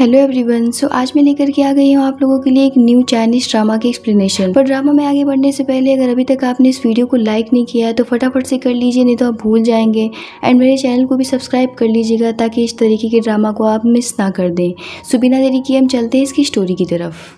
Hello everyone. आज मैं लेकर के आ गई हूँ आप लोगों के लिए एक न्यू चाइनीज ड्रामा की एक्सप्लेनेशन। पर ड्रामा में आगे बढ़ने से पहले अगर अभी तक आपने इस वीडियो को लाइक नहीं किया है तो फटाफट से कर लीजिए, नहीं तो आप भूल जाएंगे। एंड मेरे चैनल को भी सब्सक्राइब कर लीजिएगा ताकि इस तरीके के ड्रामा को आप मिस ना कर दें। सो बिना देरी किए हम चलते हैं इसकी स्टोरी की तरफ।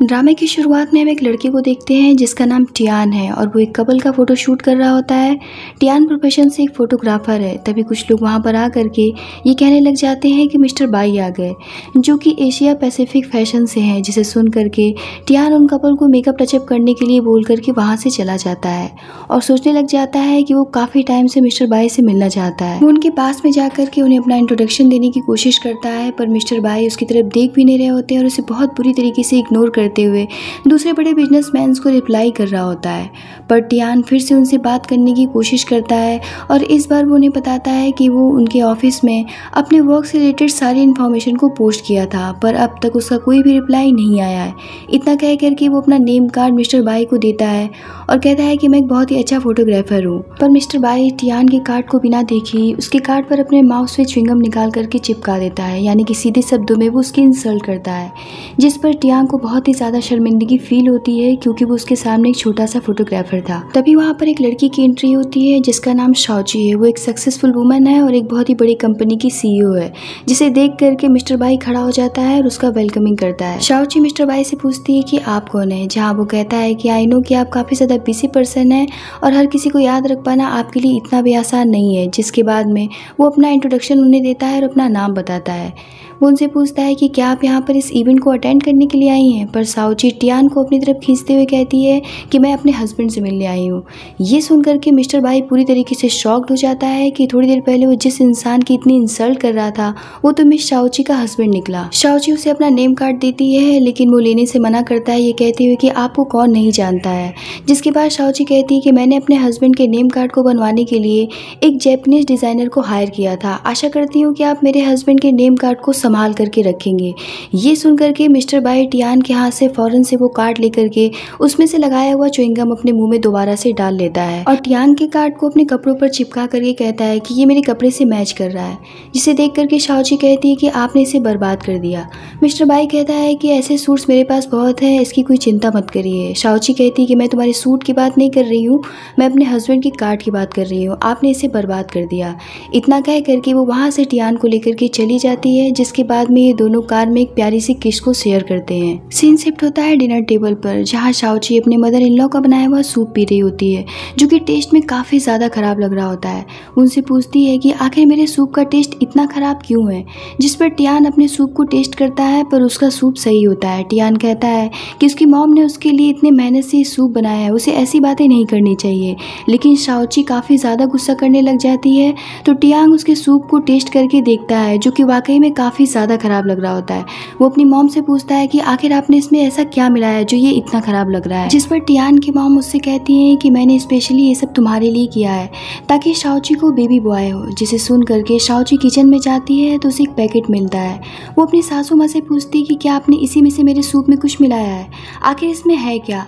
ड्रामे की शुरुआत में हम एक लड़के को देखते हैं जिसका नाम टियान है और वो एक कपल का फोटो शूट कर रहा होता है। टियान प्रोफेशन से एक फोटोग्राफर है। तभी कुछ लोग वहाँ पर आ करके ये कहने लग जाते हैं कि मिस्टर बाई आ गए, जो कि एशिया पैसिफिक फैशन से हैं। जिसे सुन करके टियान उन कपल को मेकअप टचअप करने के लिए बोल करके वहाँ से चला जाता है और सोचने लग जाता है कि वो काफ़ी टाइम से मिस्टर बाई से मिलना चाहता है। वो उनके पास में जा करके उन्हें अपना इंट्रोडक्शन देने की कोशिश करता है, पर मिस्टर बाई उसकी तरफ देख भी नहीं रहे होते और उसे बहुत बुरी तरीके से इग्नोर करते हुए दूसरे बड़े बिजनेसमैन को रिप्लाई कर रहा होता है। पर टियान फिर से उनसे बात करने की कोशिश करता है और इस बार वो उन्हें बताता है कि वो उनके ऑफिस में अपने वर्क से रिलेटेड सारी इन्फॉर्मेशन को पोस्ट किया था, पर अब तक उसका कोई भी रिप्लाई नहीं आया है। इतना कह करके वो अपना नेम कार्ड मिस्टर बाई को देता है और कहता है कि मैं एक बहुत ही अच्छा फोटोग्राफर हूँ। पर मिस्टर बाई टियान के कार्ड को बिना देखे ही उसके कार्ड पर अपने माउस से च्युइंगम निकाल करके चिपका देता है, यानी कि सीधे शब्दों में वो उसकी इंसल्ट करता है, जिस पर टियान को बहुत ही ज़्यादा शर्मिंदगी फील होती है क्योंकि वो उसके सामने एक छोटा सा फोटोग्राफर था। तभी वहाँ पर एक लड़की की एंट्री होती है जिसका नाम शाओची है। वो एक सक्सेसफुल वुमन है और एक बहुत ही बड़ी कंपनी की CEO है, जिसे देख करके मिस्टर बाई खड़ा हो जाता है और उसका वेलकमिंग करता है। शाओची मिस्टर बाई से पूछती है कि आप कौन है, जहाँ वो कहता है कि आई नो कि आप काफ़ी ज़्यादा बिजी पर्सन है और हर किसी को याद रख पाना आपके लिए इतना भी आसान नहीं है। जिसके बाद में वो अपना इंट्रोडक्शन उन्हें देता है और अपना नाम बताता है। वो उनसे पूछता है कि क्या आप यहाँ पर इस इवेंट को अटेंड करने के लिए आई हैं, पर शाओची टियान को अपनी तरफ खींचते हुए कहती है कि मैं अपने हस्बैंड से मिलने आई हूँ। ये सुनकर के मिस्टर बाई पूरी तरीके से शॉक्ड हो जाता है कि थोड़ी देर पहले वो जिस इंसान की इतनी इंसल्ट कर रहा था वो तो मिस शाओची का हस्बैंड निकला। शाओची उसे अपना नेम कार्ड देती है लेकिन वो लेने से मना करता है, ये कहते हुए कि आपको कौन नहीं जानता है। जिसके बाद शाओची कहती है कि मैंने अपने हस्बैंड के नेम कार्ड को बनवाने के लिए एक जैपनीज डिज़ाइनर को हायर किया था। आशा करती हूँ कि आप मेरे हस्बैंड के नेम कार्ड को संभाल करके रखेंगे। ये सुनकर के मिस्टर बाई टियान के हाथ से फौरन से वो कार्ड लेकर के उसमें से लगाया हुआ च्युइंगम अपने मुंह में दोबारा से डाल लेता है और टियान के कार्ड को अपने कपड़ों पर चिपका करके कहता है कि ये मेरे कपड़े से मैच कर रहा है। जिसे देख करके शाओची कहती है कि आपने इसे बर्बाद कर दिया। मिस्टर बाई कहता है कि ऐसे सूट्स मेरे पास बहुत है, इसकी कोई चिंता मत करिए। शाओची कहती है कि मैं तुम्हारे सूट की बात नहीं कर रही हूँ, मैं अपने हस्बैंड के कार्ड की बात कर रही हूँ, आपने इसे बर्बाद कर दिया। इतना कह करके वो वहाँ से टियान को लेकर के चली जाती है। जिसके बाद में ये दोनों कार में एक प्यारी सी किस को शेयर करते हैं। सीन शिफ्ट होता है डिनर टेबल पर, जहाँ शाओची अपने मदर इन लॉ का बनाया हुआ सूप पी रही होती है, जो कि टेस्ट में काफ़ी ज़्यादा खराब लग रहा होता है। उनसे पूछती है कि आखिर मेरे सूप का टेस्ट इतना ख़राब क्यों है। जिस पर टियान अपने सूप को टेस्ट करता है पर उसका सूप सही होता है। टियान कहता है कि उसकी मॉम ने उसके लिए इतने मेहनत से सूप बनाया है, उसे ऐसी बातें नहीं करनी चाहिए। लेकिन शाओची काफ़ी ज़्यादा गुस्सा करने लग जाती है तो टियान उसके सूप को टेस्ट करके देखता है, जो कि वाकई में काफ़ी ज़्यादा ख़राब लग रहा होता है। वो अपनी मॉम से पूछता है कि आखिर आपने इसमें ऐसा क्या मिलाया है जो ये इतना खराब लग रहा है। जिस पर टियान की मॉम उससे कहती है कि मैंने स्पेशली ये सब तुम्हारे लिए किया है ताकि शाओची को बेबी बॉय हो। जिसे सुन करके शाओची किचन में जाती है तो उसे एक पैकेट मिलता है। वो अपनी सासू माँ से पूछती है कि क्या आपने इसी में से मेरे सूप में कुछ मिलाया है, आखिर इसमें है क्या।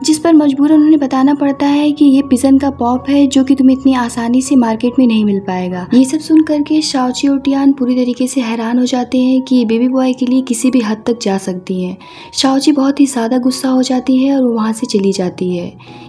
जिस पर मजबूरन उन्हें बताना पड़ता है कि ये पिजन का पॉप है जो कि तुम्हें इतनी आसानी से मार्केट में नहीं मिल पाएगा। ये सब सुन करके शाओची और टियान पूरी तरीके से हैरान हो जाते हैं कि ये बेबी बॉय के लिए किसी भी हद तक जा सकती है। शाओची बहुत ही ज़्यादा गुस्सा हो जाती है और वो वहाँ से चली जाती है।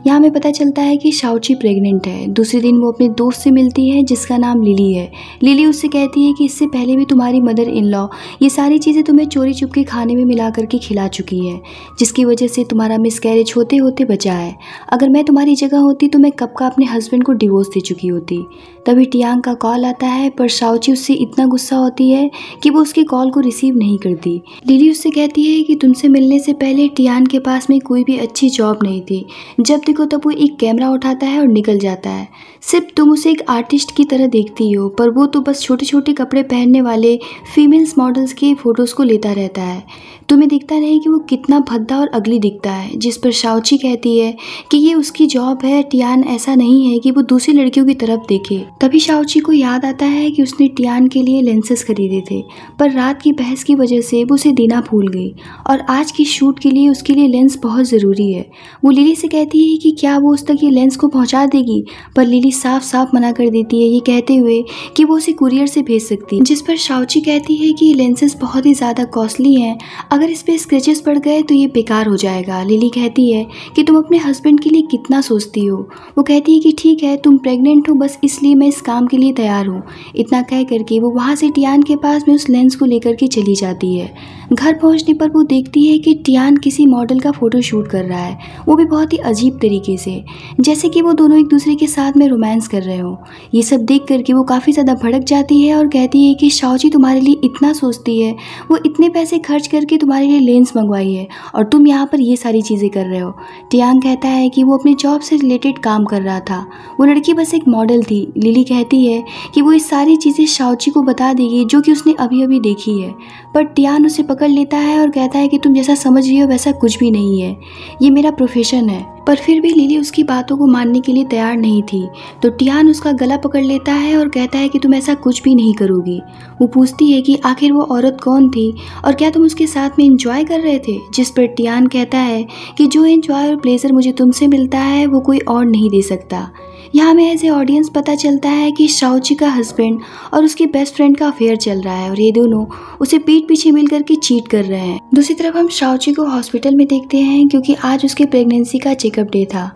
यहाँ हमें पता चलता है कि शाओची प्रेग्नेंट है। दूसरे दिन वो अपने दोस्त से मिलती है जिसका नाम लिली है। लिली उससे कहती है कि इससे पहले भी तुम्हारी मदर इन लॉ ये सारी चीज़ें तुम्हें चोरी चुपके खाने में मिला करके खिला चुकी है, जिसकी वजह से तुम्हारा मिसकैरेज होते होते बचा है। अगर मैं तुम्हारी जगह होती तो मैं कब का अपने हस्बैंड को डिवोर्स दे चुकी होती। तभी टियान का कॉल आता है पर शाओची उससे इतना गुस्सा होती है कि वो उसके कॉल को रिसीव नहीं करती। लिली उससे कहती है कि तुमसे मिलने से पहले टियान के पास में कोई भी अच्छी जॉब नहीं थी, जब देखो तब वो एक कैमरा उठाता है और निकल जाता है। सिर्फ तुम उसे एक आर्टिस्ट की तरह देखती हो, पर वो तो बस छोटे छोटे कपड़े पहनने वाले फीमेल्स मॉडल्स के फोटोज़ को लेता रहता है। तुम्हें दिखता नहीं कि वो कितना भद्दा और अगली दिखता है। जिस पर शाओची शाओची कहती है कि ये उसकी जॉब है, टियान ऐसा नहीं है कि वो दूसरी लड़कियों की तरफ देखे। तभी शाओची को याद आता है कि उसने टियान के लिए लेंसेज खरीदे थे, पर रात की बहस की वजह से वो उसे देना भूल गई और आज की शूट के लिए उसके लिए लेंस बहुत ज़रूरी है। वो लिली से कहती है कि क्या वो उस तक ये लेंस को पहुंचा देगी, पर लिली साफ साफ मना कर देती है, ये कहते हुए कि वो उसे कुरियर से भेज सकती है। जिस पर शाओची कहती है कि ये लेंसेज बहुत ही ज़्यादा कॉस्टली हैं, अगर इस पर स्क्रैचेस पड़ गए तो ये बेकार हो जाएगा। लिली कहती है कि तुम अपने हस्बैंड के लिए कितना सोचती हो। वो कहती है कि ठीक है, तुम प्रेग्नेंट हो, बस इसलिए मैं इस काम के लिए तैयार हूँ। इतना कह करके वो वहाँ से टियान के पास में उस लेंस को लेकर के चली जाती है। घर पहुँचने पर वो देखती है कि टियान किसी मॉडल का फोटो शूट कर रहा है, वो भी बहुत ही अजीब तरीके से, जैसे कि वो दोनों एक दूसरे के साथ में रोमांस कर रहे हो। ये सब देख करके वो काफ़ी ज़्यादा भड़क जाती है और कहती है कि शाओची तुम्हारे लिए इतना सोचती है, वो इतने पैसे खर्च करके तुम्हारे लिए लेंस मंगवाई है और तुम यहाँ पर ये सारी चीज़ें कर रहे हो। टियान कहता है कि वो अपनी जॉब से रिलेटेड काम कर रहा था, वो लड़की बस एक मॉडल थी। लिली कहती है कि वो इस सारी चीज़ें शाओची को बता देगी जो कि उसने अभी अभी देखी है, पर टियान उसे पकड़ लेता है और कहता है कि तुम जैसा समझ रही हो वैसा कुछ भी नहीं है, ये मेरा प्रोफेशन है। पर फिर भी लिली उसकी बातों को मानने के लिए तैयार नहीं थी, तो टियान उसका गला पकड़ लेता है और कहता है कि तुम ऐसा कुछ भी नहीं करोगी। वो पूछती है कि आखिर वो औरत कौन थी और क्या तुम उसके साथ में एंजॉय कर रहे थे, जिस पर टियान कहता है कि जो एंजॉय और प्लेजर मुझे तुमसे मिलता है वो कोई और नहीं दे सकता। यहाँ हमें एज ए ऑडियंस पता चलता है कि शाओची का हस्बैंड और उसकी बेस्ट फ्रेंड का अफेयर चल रहा है और ये दोनों उसे पीठ पीछे मिल करके चीट कर रहे हैं। दूसरी तरफ हम शाओची को हॉस्पिटल में देखते हैं, क्योंकि आज उसके प्रेगनेंसी का चेकअप डे था,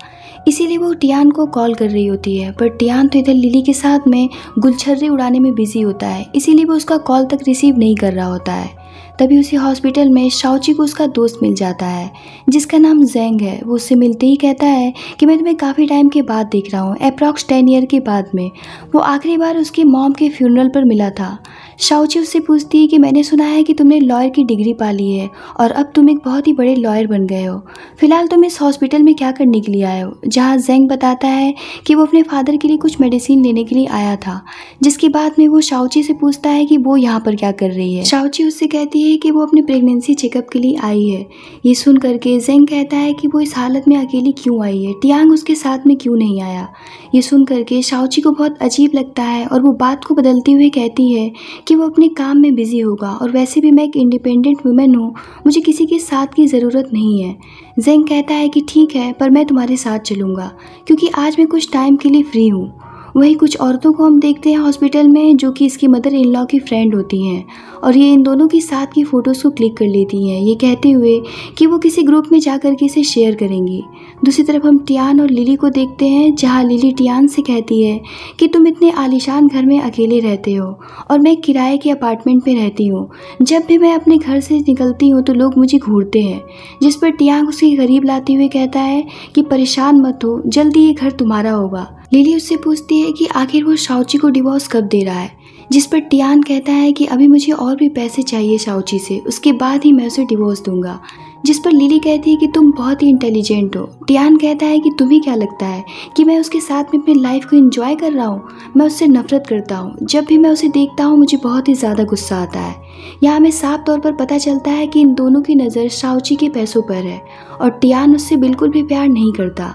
इसीलिए वो टियान को कॉल कर रही होती है। पर टियान तो इधर लिली के साथ में गुलछर्रे उड़ाने में बिजी होता है, इसीलिए वो उसका कॉल तक रिसीव नहीं कर रहा होता है। तभी उसी हॉस्पिटल में शाओची को उसका दोस्त मिल जाता है जिसका नाम जेंग है। वो उससे मिलते ही कहता है कि मैं तुम्हें काफ़ी टाइम के बाद देख रहा हूँ, अप्रॉक्स 10 ईयर के बाद में। वो आखिरी बार उसकी मॉम के फ्यूनरल पर मिला था। शाओची उससे पूछती है कि मैंने सुना है कि तुमने लॉयर की डिग्री पा ली है और अब तुम एक बहुत ही बड़े लॉयर बन गए हो, फिलहाल तुम इस हॉस्पिटल में क्या करने के लिए आए हो। जहाँ जेंग बताता है कि वो अपने फादर के लिए कुछ मेडिसिन लेने के लिए आया था, जिसके बाद में वो शाओची से पूछता है कि वो यहाँ पर क्या कर रही है। शाओची उससे कहती है कि वो अपनी प्रेगनेंसी चेकअप के लिए आई है। ये सुन करके जेंग कहता है कि वो इस हालत में अकेली क्यों आई है, टियांग उसके साथ में क्यों नहीं आया। ये सुन करके शाओची को बहुत अजीब लगता है और वो बात को बदलते हुए कहती है कि वो अपने काम में बिजी होगा और वैसे भी मैं एक इंडिपेंडेंट वुमेन हूँ, मुझे किसी के साथ की ज़रूरत नहीं है। जेंग कहता है कि ठीक है, पर मैं तुम्हारे साथ चलूँगा क्योंकि आज मैं कुछ टाइम के लिए फ्री हूँ। वहीं कुछ औरतों को हम देखते हैं हॉस्पिटल में जो कि इसकी मदर इन लॉ की फ्रेंड होती हैं और ये इन दोनों की साथ की फ़ोटोज़ को क्लिक कर लेती हैं, ये कहते हुए कि वो किसी ग्रुप में जा कर के इसे शेयर करेंगी। दूसरी तरफ हम टियान और लिली को देखते हैं, जहाँ लिली टियान से कहती है कि तुम इतने आलीशान घर में अकेले रहते हो और मैं किराए के अपार्टमेंट में रहती हूँ। जब भी मैं अपने घर से निकलती हूँ तो लोग मुझे घूरते हैं। जिस पर टियान उसके करीब लाते हुए कहता है कि परेशान मत हो, जल्दी ये घर तुम्हारा होगा। लिली उससे पूछती है कि आखिर वो शाओची को डिवोर्स कब दे रहा है, जिस पर टियान कहता है कि अभी मुझे और भी पैसे चाहिए शाओची से, उसके बाद ही मैं उसे डिवोर्स दूंगा। जिस पर लिली कहती है कि तुम बहुत ही इंटेलिजेंट हो। टियान कहता है कि तुम्हें क्या लगता है कि मैं उसके साथ में अपनी लाइफ को एंजॉय कर रहा हूँ, मैं उससे नफरत करता हूँ। जब भी मैं उसे देखता हूँ मुझे बहुत ही ज़्यादा गुस्सा आता है। यहाँ हमें साफ तौर पर पता चलता है कि इन दोनों की नज़र शाओची के पैसों पर है और टियान उससे बिल्कुल भी प्यार नहीं करता।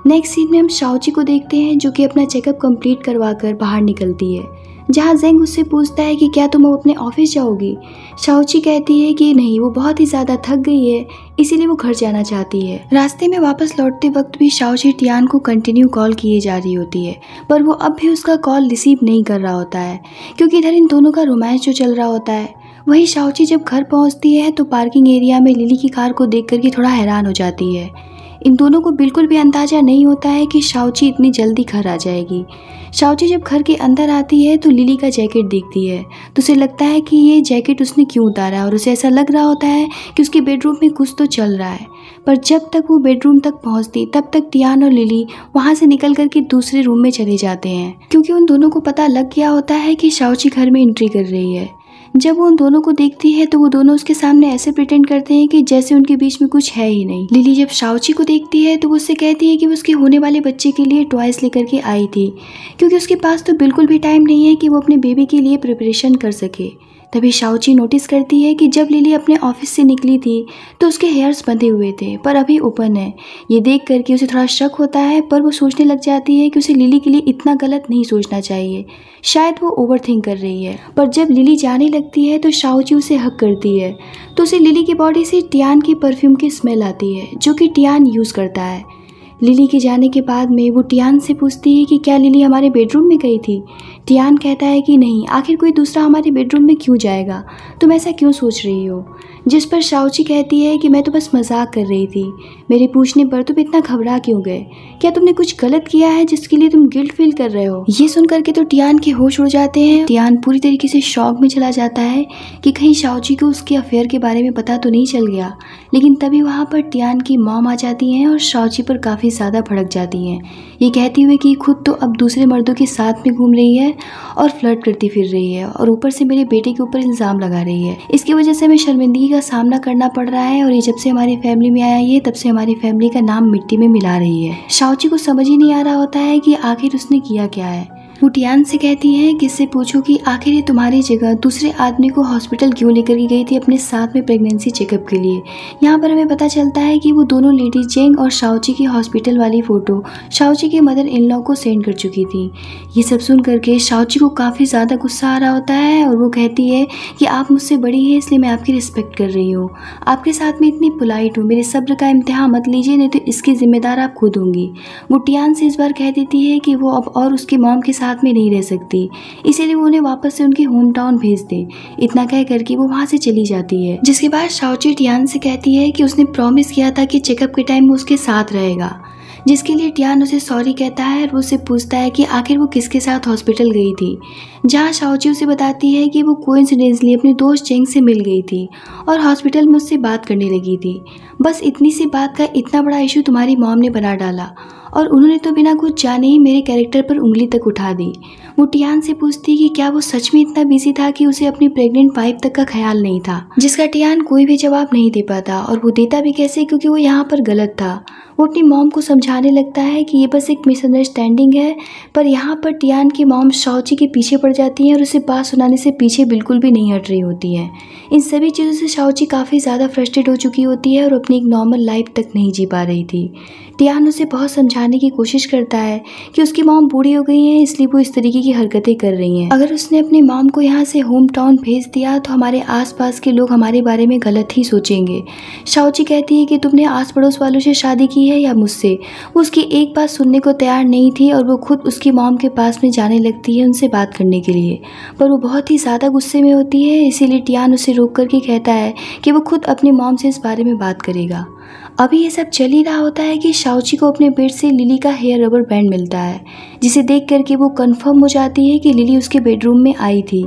नेक्स्ट सीन में हम शाओची को देखते हैं जो कि अपना चेकअप कंप्लीट करवा कर बाहर निकलती है, जहाँ जेंग उससे पूछता है कि क्या तुम अब अपने ऑफिस जाओगी। शाओची कहती है कि नहीं, वो बहुत ही ज़्यादा थक गई है, इसीलिए वो घर जाना चाहती है। रास्ते में वापस लौटते वक्त भी शाओची टियान को कंटिन्यू कॉल किए जा रही होती है, पर वो अब भी उसका कॉल रिसीव नहीं कर रहा होता है क्योंकि इधर इन दोनों का रोमांस जो चल रहा होता है। वहीं शाओची जब घर पहुँचती है तो पार्किंग एरिया में लिली की कार को देख करके थोड़ा हैरान हो जाती है। इन दोनों को बिल्कुल भी अंदाज़ा नहीं होता है कि शाओची इतनी जल्दी घर आ जाएगी। शाओची जब घर के अंदर आती है तो लिली का जैकेट देखती है तो उसे लगता है कि ये जैकेट उसने क्यों उतारा और उसे ऐसा लग रहा होता है कि उसके बेडरूम में कुछ तो चल रहा है। पर जब तक वो बेडरूम तक पहुंचती तब तक टियान और लिली वहां से निकल करके दूसरे रूम में चले जाते हैं, क्योंकि उन दोनों को पता लग गया होता है कि शाओची घर में एंट्री कर रही है। जब वो उन दोनों को देखती है तो वो दोनों उसके सामने ऐसे प्रिटेंड करते हैं कि जैसे उनके बीच में कुछ है ही नहीं। लिली जब शाओची को देखती है तो वो उससे कहती है कि वो उसके होने वाले बच्चे के लिए टॉयज लेकर के आई थी, क्योंकि उसके पास तो बिल्कुल भी टाइम नहीं है कि वो अपने बेबी के लिए प्रिपरेशन कर सके। तभी शाओची नोटिस करती है कि जब लिली अपने ऑफिस से निकली थी तो उसके हेयर्स बंधे हुए थे पर अभी ओपन है। ये देख करके उसे थोड़ा शक होता है पर वो सोचने लग जाती है कि उसे लिली के लिए इतना गलत नहीं सोचना चाहिए, शायद वो ओवरथिंक कर रही है। पर जब लिली जाने लगती है तो शाओची उसे हक करती है तो उसे लिली की बॉडी से टियान की परफ्यूम की स्मेल आती है जो कि टियान यूज़ करता है। लिली के जाने के बाद में वो टियान से पूछती है कि क्या लिली हमारे बेडरूम में गई थी। टियान कहता है कि नहीं, आखिर कोई दूसरा हमारे बेडरूम में क्यों जाएगा, तुम ऐसा क्यों सोच रही हो। जिस पर शाओची कहती है कि मैं तो बस मजाक कर रही थी, मेरे पूछने पर तुम इतना घबरा क्यों गए, क्या तुमने कुछ गलत किया है जिसके लिए तुम गिल्ट फील कर रहे हो। ये सुन करके तो टियान के होश उड़ जाते हैं। टियान पूरी तरीके से शॉक में चला जाता है कि कहीं शाओची को उसके अफेयर के बारे में पता तो नहीं चल गया। लेकिन तभी वहाँ पर टियान की मॉम आ जाती हैं और शाओची पर काफ़ी ज़्यादा भड़क जाती हैं, ये कहती हुई कि खुद तो अब दूसरे मर्दों के साथ में घूम रही है और फ्लर्ट करती फिर रही है और ऊपर से मेरे बेटे के ऊपर इल्ज़ाम लगा रही है। इसकी वजह से हमें शर्मिंदगी का सामना करना पड़ रहा है और ये जब से हमारी फैमिली में आया ये तब से हमारी फैमिली का नाम मिट्टी में मिला रही है। शाओची को समझ ही नहीं आ रहा होता है कि आखिर उसने किया क्या है। वो टियान से कहती है कि इससे पूछो कि आखिर ये तुम्हारी जगह दूसरे आदमी को हॉस्पिटल क्यों लेकर के गई थी अपने साथ में प्रेगनेंसी चेकअप के लिए। यहाँ पर हमें पता चलता है कि वो दोनों लेडी जेंग और शाओची की हॉस्पिटल वाली फ़ोटो शाओची के मदर इन लॉ को सेंड कर चुकी थी। ये सब सुन करके शाओची को काफ़ी ज़्यादा गुस्सा आ रहा होता है और वो कहती है कि आप मुझसे बड़ी हैं इसलिए मैं आपकी रिस्पेक्ट कर रही हूँ, आपके साथ में इतनी पोलाइट हूँ, मेरे सब्र का इम्तिहान मत लीजिए नहीं तो इसकी जिम्मेदार आप खुद होंगी। वो टियान से इस बार कह देती है कि वो अब और उसकी मॉम के साथ में नहीं रह सकती, इसीलिए वो उन्हें वापस से उनके होम टाउन भेज दे। इतना कह करके वो वहाँ से चली जाती है। जिसके बाद शाओची टियान से कहती है कि उसने प्रॉमिस किया था कि चेकअप के टाइम वो उसके साथ रहेगा, जिसके लिए टियान उसे सॉरी कहता है और वो उससे पूछता है कि आखिर वो किसके साथ हॉस्पिटल गई थी। जहाँ शाओची उसे बताती है कि वो कोइंसिडेंटली अपने दोस्त जेंग से मिल गई थी और हॉस्पिटल में उससे बात करने लगी थी। बस इतनी सी बात का इतना बड़ा इशू तुम्हारी मॉम ने बना डाला और उन्होंने तो बिना कुछ जाने ही मेरे कैरेक्टर पर उंगली तक उठा दी। वो टियान से पूछती कि क्या वो सच में इतना बिजी था कि उसे अपनी प्रेग्नेंट वाइफ तक का ख्याल नहीं था, जिसका टियान कोई भी जवाब नहीं दे पाता और वो देता भी कैसे क्योंकि वो यहाँ पर गलत था। वो अपनी मॉम को समझाने लगता है कि ये बस एक मिसअंडरस्टैंडिंग है, पर यहाँ पर टियान की मॉम शाओची के पीछे पड़ जाती है और उसे बात सुनाने से पीछे बिल्कुल भी नहीं हट रही होती है। इन सभी चीज़ों से शाओची काफ़ी ज़्यादा फ्रस्ट्रेट हो चुकी होती है और अपनी एक नॉर्मल लाइफ तक नहीं जी पा रही थी। टियान उसे बहुत समझाने की कोशिश करता है कि उसकी मॉम बूढ़ी हो गई है इसलिए वो इस तरीके की हरकतें कर रही हैं। अगर उसने अपनी मॉम को यहाँ से होम टाउन भेज दिया तो हमारे आसपास के लोग हमारे बारे में गलत ही सोचेंगे। शाओची कहती है कि तुमने आस पड़ोस वालों से शादी की है या मुझसे। वो उसकी एक बात सुनने को तैयार नहीं थी और वो खुद उसकी मॉम के पास में जाने लगती है उनसे बात करने के लिए, पर वो बहुत ही ज़्यादा गुस्से में होती है। इसीलिए टियान उसे रोक करके कहता है कि वो खुद अपनी मॉम से इस बारे में बात करेगा। अभी ये सब चल ही रहा होता है कि शाओची को अपने बेड से लिली का हेयर रबर बैंड मिलता है, जिसे देख करके वो कंफर्म हो जाती है कि लिली उसके बेडरूम में आई थी।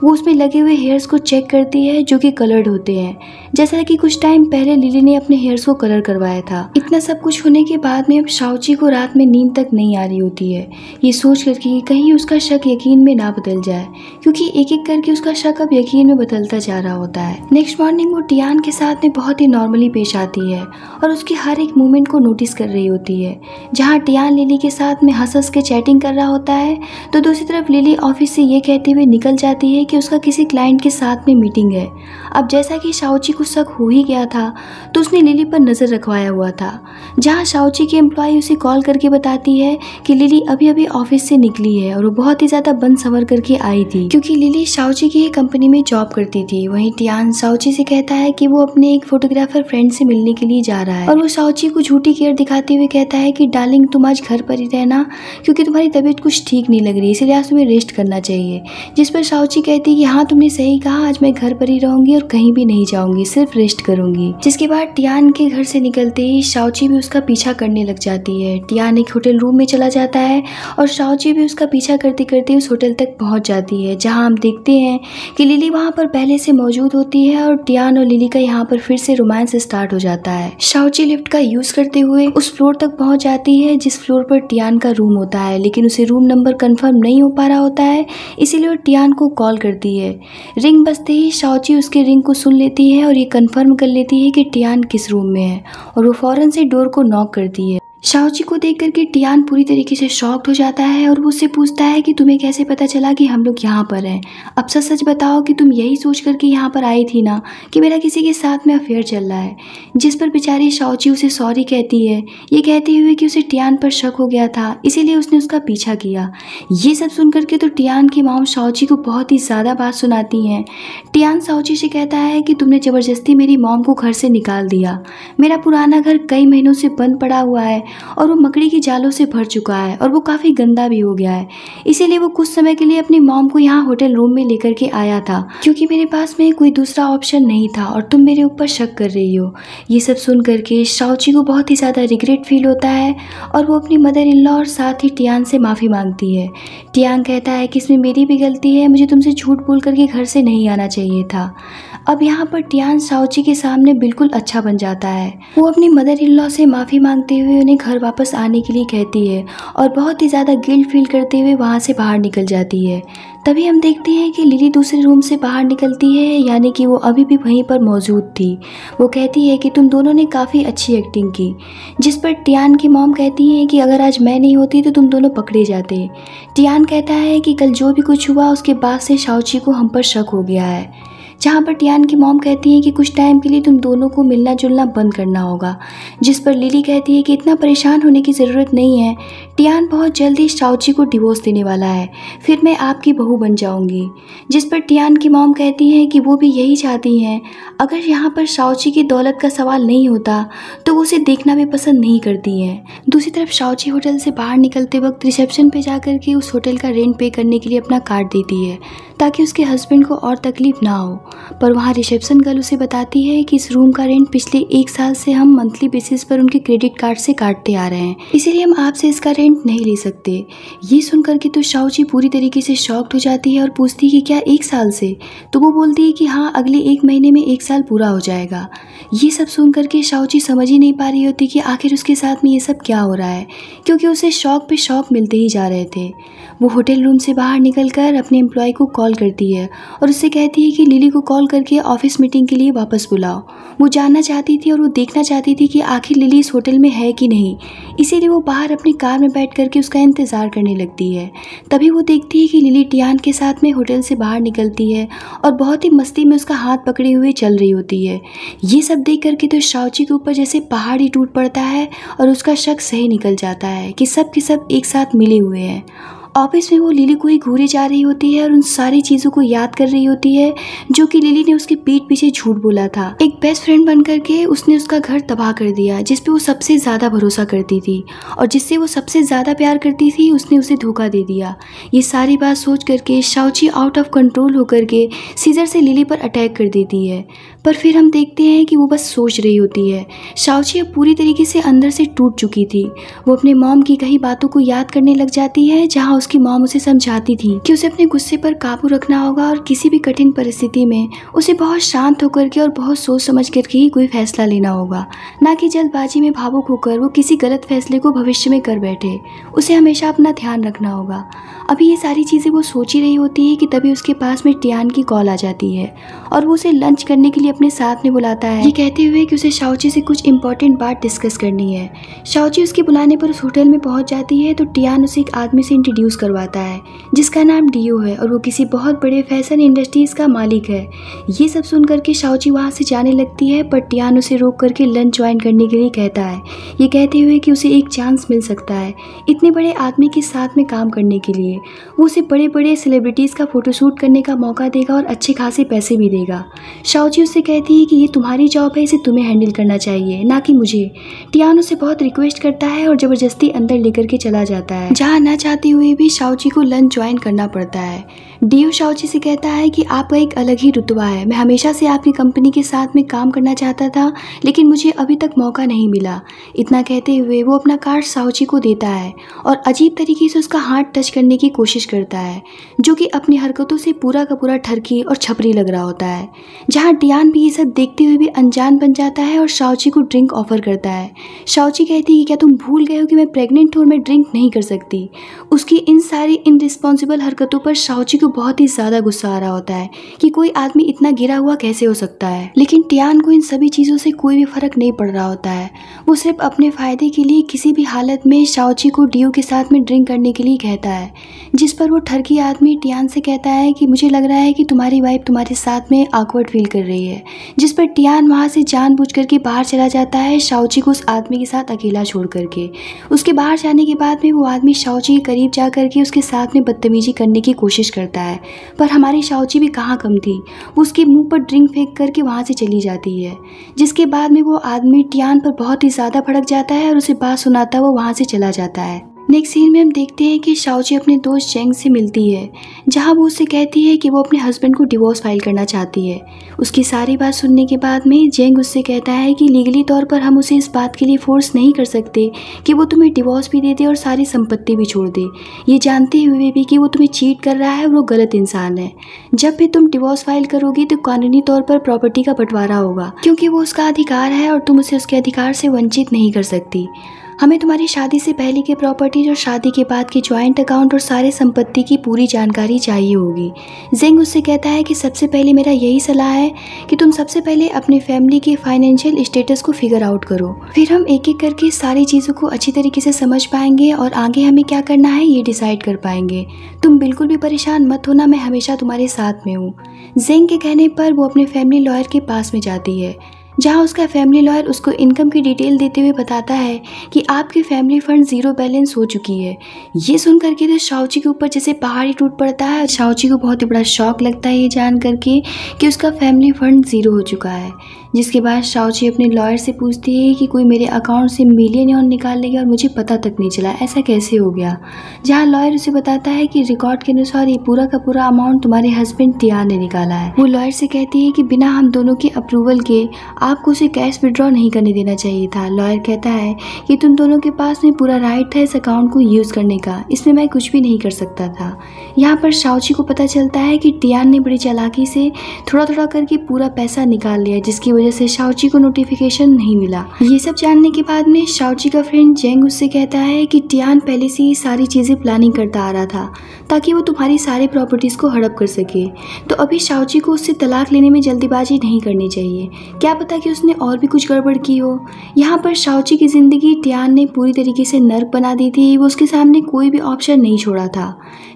वो उसमें लगे हुए हेयर्स को चेक करती है जो कि कलर्ड होते हैं, जैसा कि कुछ टाइम पहले लिली ने अपने हेयर्स को कलर करवाया था। इतना सब कुछ होने के बाद में अब शाओची को रात में नींद तक नहीं आ रही होती है, ये सोच करके कि कहीं उसका शक यकीन में ना बदल जाए, क्योंकि एक एक करके उसका शक अब यकीन में बदलता जा रहा होता है। नेक्स्ट मॉर्निंग वो टियान के साथ में बहुत ही नॉर्मली पेश आती है और उसकी हर एक मूवमेंट को नोटिस कर रही होती है। जहाँ टियान लिली के साथ में हंस हंस के चैटिंग कर रहा होता है तो दूसरी तरफ लिली ऑफिस से ये कहते हुए निकल जाती है कि उसका किसी क्लाइंट के साथ में मीटिंग है। अब जैसा कि शाओची को शक हो ही गया था तो उसने लिली पर नज़र रखवाया हुआ था। जहाँ शाओची की एम्प्लॉय उसे कॉल करके बताती है कि लिली अभी अभी ऑफिस से निकली है और वो बहुत ही ज़्यादा बन संवर करके आई थी, क्योंकि लिली शाओची की कंपनी में जॉब करती थी। वहीं टियान शाओची से कहता है कि वो अपने एक फोटोग्राफर फ्रेंड से मिलने के लिए जा रहा है और वो शाओची को झूठी केयर दिखाते हुए कहता है कि डार्लिंग तुम आज घर पर ही रहना, क्योंकि तुम्हारी तबीयत कुछ ठीक नहीं लग रही, इसलिए आज तुम्हें रेस्ट करना चाहिए। जिस पर शाओची कहती है कि हाँ तुमने सही कहा, आज मैं घर पर ही रहूंगी और कहीं भी नहीं जाऊंगी, सिर्फ रेस्ट करूंगी। जिसके बाद टियान के घर से निकलते ही शाओची भी उसका पीछा करने लग जाती है। टियान एक होटल रूम में चला जाता है और शाओची भी उसका पीछा करते करते उस होटल तक पहुंच जाती है, जहां हम देखते हैं कि लिली वहां पर पहले से मौजूद होती है और टियान और लिली का यहाँ पर फिर से रोमांस स्टार्ट हो जाता है। शाओची लिफ्ट का यूज करते हुए उस फ्लोर तक पहुंच जाती है जिस फ्लोर पर टियान का रूम होता है, लेकिन उसे रूम नंबर कंफर्म नहीं हो पा रहा होता है, इसीलिए वो टियान को कॉल करती है। रिंग बजते ही शाओची उसके रिंग को सुन लेती है और ये कंफर्म कर लेती है कि टियान किस रूम में है और वो फौरन से डोर को नॉक करती है। शाओची को देख करके टियान पूरी तरीके से शॉक्ड हो जाता है और वो उससे पूछता है कि तुम्हें कैसे पता चला कि हम लोग यहाँ पर हैं। अब सच सच बताओ कि तुम यही सोच करके यहाँ पर आई थी ना कि मेरा किसी के साथ में अफेयर चल रहा है। जिस पर बेचारी शाओची उसे सॉरी कहती है, ये कहते हुए कि उसे टियान पर शक हो गया था, इसीलिए उसने उसका पीछा किया। ये सब सुन करके तो टियान की मॉम शाओची को बहुत ही ज़्यादा बात सुनाती हैं। टियान शाओची से कहता है कि तुमने ज़बरदस्ती मेरी मॉम को घर से निकाल दिया। मेरा पुराना घर कई महीनों से बंद पड़ा हुआ है और वो मकड़ी की जालों से भर चुका है और वो काफ़ी गंदा भी हो गया है। इसीलिए वो कुछ समय के लिए अपनी मॉम को यहाँ होटल रूम में लेकर के आया था, क्योंकि मेरे पास में कोई दूसरा ऑप्शन नहीं था और तुम मेरे ऊपर शक कर रही हो। ये सब सुन करके शाओची को बहुत ही ज़्यादा रिग्रेट फील होता है और वो अपनी मदर इन लॉ और साथ ही टियान से माफ़ी मांगती है। टियान कहता है कि इसमें मेरी भी गलती है, मुझे तुमसे झूठ बोल करके घर से नहीं आना चाहिए था। अब यहाँ पर टियान शाओची के सामने बिल्कुल अच्छा बन जाता है। वो अपनी मदर इन लॉ से माफ़ी मांगते हुए उन्हें घर वापस आने के लिए कहती है और बहुत ही ज़्यादा गिल्ट फील करते हुए वहाँ से बाहर निकल जाती है। तभी हम देखते हैं कि लिली दूसरे रूम से बाहर निकलती है, यानी कि वो अभी भी वहीं पर मौजूद थी। वो कहती है कि तुम दोनों ने काफ़ी अच्छी एक्टिंग की। जिस पर टियान की मॉम कहती है कि अगर आज मैं नहीं होती तो तुम दोनों पकड़े जाते। टियान कहता है कि कल जो भी कुछ हुआ उसके बाद से शाओची को हम पर शक हो गया है। जहाँ पर टियान की मॉम कहती है कि कुछ टाइम के लिए तुम दोनों को मिलना जुलना बंद करना होगा। जिस पर लिली कहती है कि इतना परेशान होने की ज़रूरत नहीं है, टियान बहुत जल्दी शाओची को डिवोर्स देने वाला है, फिर मैं आपकी बहू बन जाऊंगी। जिस पर टियान की मॉम कहती हैं कि वो भी यही चाहती हैं। अगर यहाँ पर शाओची की दौलत का सवाल नहीं होता तो वो उसे देखना भी पसंद नहीं करती हैं। दूसरी तरफ शाओची होटल से बाहर निकलते वक्त रिसेप्शन पे जाकर के उस होटल का रेंट पे करने के लिए अपना कार्ड देती है ताकि उसके हस्बैंड को और तकलीफ ना हो। पर वहाँ रिसेप्शन गर्ल उसे बताती है कि इस रूम का रेंट पिछले 1 साल से हम मंथली बेसिस पर उनके क्रेडिट कार्ड से काटते आ रहे हैं, इसीलिए हम आपसे इसका रेंट नहीं ले सकते। ये सुन करके तो शाओची पूरी तरीके से शॉक्ड हो जाती है और पूछती है कि क्या 1 साल से? तो वो बोलती है कि हाँ, अगले 1 महीने में 1 साल पूरा हो जाएगा। ये सब सुन करके शाओची समझ ही नहीं पा रही होती कि आखिर उसके साथ में ये सब क्या हो रहा है, क्योंकि उसे शौक पे शौक मिलते ही जा रहे थे। वो होटल रूम से बाहर निकलकर अपने एम्प्लॉय को कॉल करती है और उससे कहती है कि लिली को कॉल करके ऑफिस मीटिंग के लिए वापस बुलाओ। वो जानना चाहती थी और वो देखना चाहती थी कि आखिर लिली इस होटल में है कि नहीं, इसीलिए वो बाहर अपनी कार में बैठ करके उसका इंतज़ार करने लगती है। तभी वो देखती है कि लिली टियान के साथ में होटल से बाहर निकलती है और बहुत ही मस्ती में उसका हाथ पकड़े हुए चल रही होती है। ये सब देख करके तो शाओची के ऊपर जैसे पहाड़ ही टूट पड़ता है और उसका शक सही निकल जाता है कि सब के सब एक साथ मिले हुए हैं। ऑफिस में वो लिली को ही घूरे जा रही होती है और उन सारी चीज़ों को याद कर रही होती है जो कि लिली ने उसके पीठ पीछे झूठ बोला था। एक बेस्ट फ्रेंड बन करके उसने उसका घर तबाह कर दिया, जिस पे वो सबसे ज़्यादा भरोसा करती थी और जिससे वो सबसे ज़्यादा प्यार करती थी, उसने उसे धोखा दे दिया। ये सारी बात सोच करके शाओची आउट ऑफ कंट्रोल होकर के सीजर से लिली पर अटैक कर देती है। पर फिर हम देखते हैं कि वो बस सोच रही होती है। शाओची अब पूरी तरीके से अंदर से टूट चुकी थी। वो अपने मॉम की कही बातों को याद करने लग जाती है, जहाँ उसकी मॉम उसे समझाती थी कि उसे अपने गुस्से पर काबू रखना होगा और किसी भी कठिन परिस्थिति में उसे बहुत शांत होकर के और बहुत सोच समझ करके ही कोई फैसला लेना होगा, ना कि जल्दबाजी में भावुक होकर वो किसी गलत फैसले को भविष्य में कर बैठे। उसे हमेशा अपना ध्यान रखना होगा। अभी ये सारी चीज़ें वो सोच ही रही होती है कि तभी उसके पास में टियान की कॉल आ जाती है और वो उसे लंच करने के लिए अपने साथ में बुलाता है, ये कहते हुए कि उसे शाओची से कुछ इंपॉर्टेंट बात डिस्कस करनी है। शाओची उसके बुलाने पर उस होटल में पहुंच जाती है तो टियान उसे एक आदमी से इंट्रोड्यूस करवाता है जिसका नाम डियो है और वो किसी बहुत बड़े फैशन इंडस्ट्रीज का मालिक है। ये सब सुन करके शाओची वहाँ से जाने लगती है, पर टियान उसे रोक करके लंच ज्वाइन करने के लिए कहता है, ये कहते हुए कि उसे एक चांस मिल सकता है इतने बड़े आदमी के साथ में काम करने के लिए। वो उसे बड़े बड़े सेलिब्रिटीज़ का फोटोशूट करने का मौका देगा और अच्छे खासे पैसे भी देगा। शाओची उससे कहती है कि ये तुम्हारी जॉब है, इसे तुम्हें हैंडल करना चाहिए, ना कि मुझे। टियान उसे बहुत रिक्वेस्ट करता है और ज़बरदस्ती अंदर लेकर के चला जाता है, जहाँ ना चाहते हुए भी शाओची को लंच ज्वाइन करना पड़ता है। डियो शाओची से कहता है कि आपका एक अलग ही रुतबा है, मैं हमेशा से आपकी कंपनी के साथ में काम करना चाहता था, लेकिन मुझे अभी तक मौका नहीं मिला। इतना कहते हुए वो अपना कार्ड शाओची को देता है और अजीब तरीके से उसका हाथ टच करने की कोशिश करता है, जो कि अपनी हरकतों से पूरा का पूरा ठरकी और छपरी लग रहा होता है। जहाँ टियान भी ये सब देखते हुए भी अनजान बन जाता है और शाओची को ड्रिंक ऑफर करता है। शाओची कहती है कि क्या तुम भूल गए हो कि मैं प्रेग्नेंट हूँ और मैं ड्रिंक नहीं कर सकती। उसकी इन सारी इनरिस्पॉन्सिबल हरकतों पर शाओची को बहुत ही ज्यादा गुस्सा आ रहा होता है कि कोई आदमी इतना गिरा हुआ कैसे हो सकता है। लेकिन टियान को इन सभी चीजों से कोई भी फर्क नहीं पड़ रहा होता है। वो सिर्फ अपने फायदे के लिए किसी भी हालत में शाओची को डियो के साथ में ड्रिंक करने के लिए कहता है, जिस पर वो ठरकी आदमी टियान से कहता है कि मुझे लग रहा है कि तुम्हारी वाइफ तुम्हारे साथ में ऑकवर्ड फील कर रही है। जिस पर टियान वहाँ से जानबूझ करके बाहर चला जाता है शाओची को उस आदमी के साथ अकेला छोड़ करके। उसके बाहर जाने के बाद में वो आदमी शाओची के करीब जा करके उसके साथ में बदतमीजी करने की कोशिश करता है, पर हमारी शाओची भी कहाँ कम थी। वो उसके मुंह पर ड्रिंक फेंक करके वहाँ से चली जाती है, जिसके बाद में वो आदमी टियान पर बहुत ही ज़्यादा भड़क जाता है और उसे बात सुनाता हुआ वहाँ से चला जाता है। नेक्स्ट सीन में हम देखते हैं कि शाओची अपने दोस्त जेंग से मिलती है, जहां वो उससे कहती है कि वो अपने हस्बैंड को डिवोर्स फाइल करना चाहती है। उसकी सारी बात सुनने के बाद में जेंग उससे कहता है कि लीगली तौर पर हम उसे इस बात के लिए फोर्स नहीं कर सकते कि वो तुम्हें डिवोर्स भी दे दे और सारी संपत्ति भी छोड़ दे, ये जानते हुए भी कि वो तुम्हें चीट कर रहा है और वो गलत इंसान है। जब भी तुम डिवोर्स फाइल करोगी तो कानूनी तौर पर प्रॉपर्टी का बंटवारा होगा, क्योंकि वो उसका अधिकार है और तुम उसे उसके अधिकार से वंचित नहीं कर सकती। हमें तुम्हारी शादी से पहले की प्रॉपर्टी और शादी के बाद की ज्वाइंट अकाउंट और सारे संपत्ति की पूरी जानकारी चाहिए होगी। जेंग उससे कहता है कि सबसे पहले मेरा यही सलाह है कि तुम सबसे पहले अपनी फैमिली के फाइनेंशियल स्टेटस को फिगर आउट करो, फिर हम एक एक करके सारी चीज़ों को अच्छी तरीके से समझ पाएंगे और आगे हमें क्या करना है ये डिसाइड कर पाएंगे। तुम बिल्कुल भी परेशान मत होना, मैं हमेशा तुम्हारे साथ में हूँ। जेंग के कहने पर वो अपने फैमिली लॉयर के पास में जाती है, जहां उसका फैमिली लॉयर उसको इनकम की डिटेल देते हुए बताता है कि आपकी फैमिली फंड जीरो बैलेंस हो चुकी है। ये सुन करके तो शाओची के ऊपर जैसे पहाड़ ही टूट पड़ता है। शाओची को बहुत ही बड़ा शॉक लगता है ये जान करके कि उसका फैमिली फंड जीरो हो चुका है। जिसके बाद शाओची अपने लॉयर से पूछती है कि कोई मेरे अकाउंट से मिलियन निकाल लेगा और मुझे पता तक नहीं चला, ऐसा कैसे हो गया। जहाँ लॉयर उसे बताता है कि रिकॉर्ड के अनुसार ये पूरा का पूरा अमाउंट तुम्हारे हस्बैंड टियान ने निकाला है। वो लॉयर से कहती है कि बिना हम दोनों के अप्रूवल के आपको उसे कैश विड्रॉ नहीं करने देना चाहिए था। लॉयर कहता है कि तुम दोनों के पास में पूरा राइट है इस अकाउंट को यूज करने का, इसमें मैं कुछ भी नहीं कर सकता था। यहाँ पर शाओची को पता चलता है कि टियान ने बड़ी चालाकी से थोड़ा थोड़ा करके पूरा पैसा निकाल लिया, जिसकी वजह से शाओची को नोटिफिकेशन नहीं मिला। ये सब जानने के बाद में शाओची का फ्रेंड जेंग उससे कहता है कि टियान पहले से ही सारी चीजें प्लानिंग करता आ रहा था ताकि वो तुम्हारी सारी प्रॉपर्टीज को हड़प कर सके। तो अभी शाओची को उससे तलाक लेने में जल्दीबाजी नहीं करनी चाहिए, क्या पता कि उसने और भी कुछ गड़बड़ की हो। यहाँ पर शाओची की जिंदगी टियान ने पूरी तरीके से नर्क बना दी थी, वो उसके सामने कोई भी ऑप्शन नहीं छोड़ा था।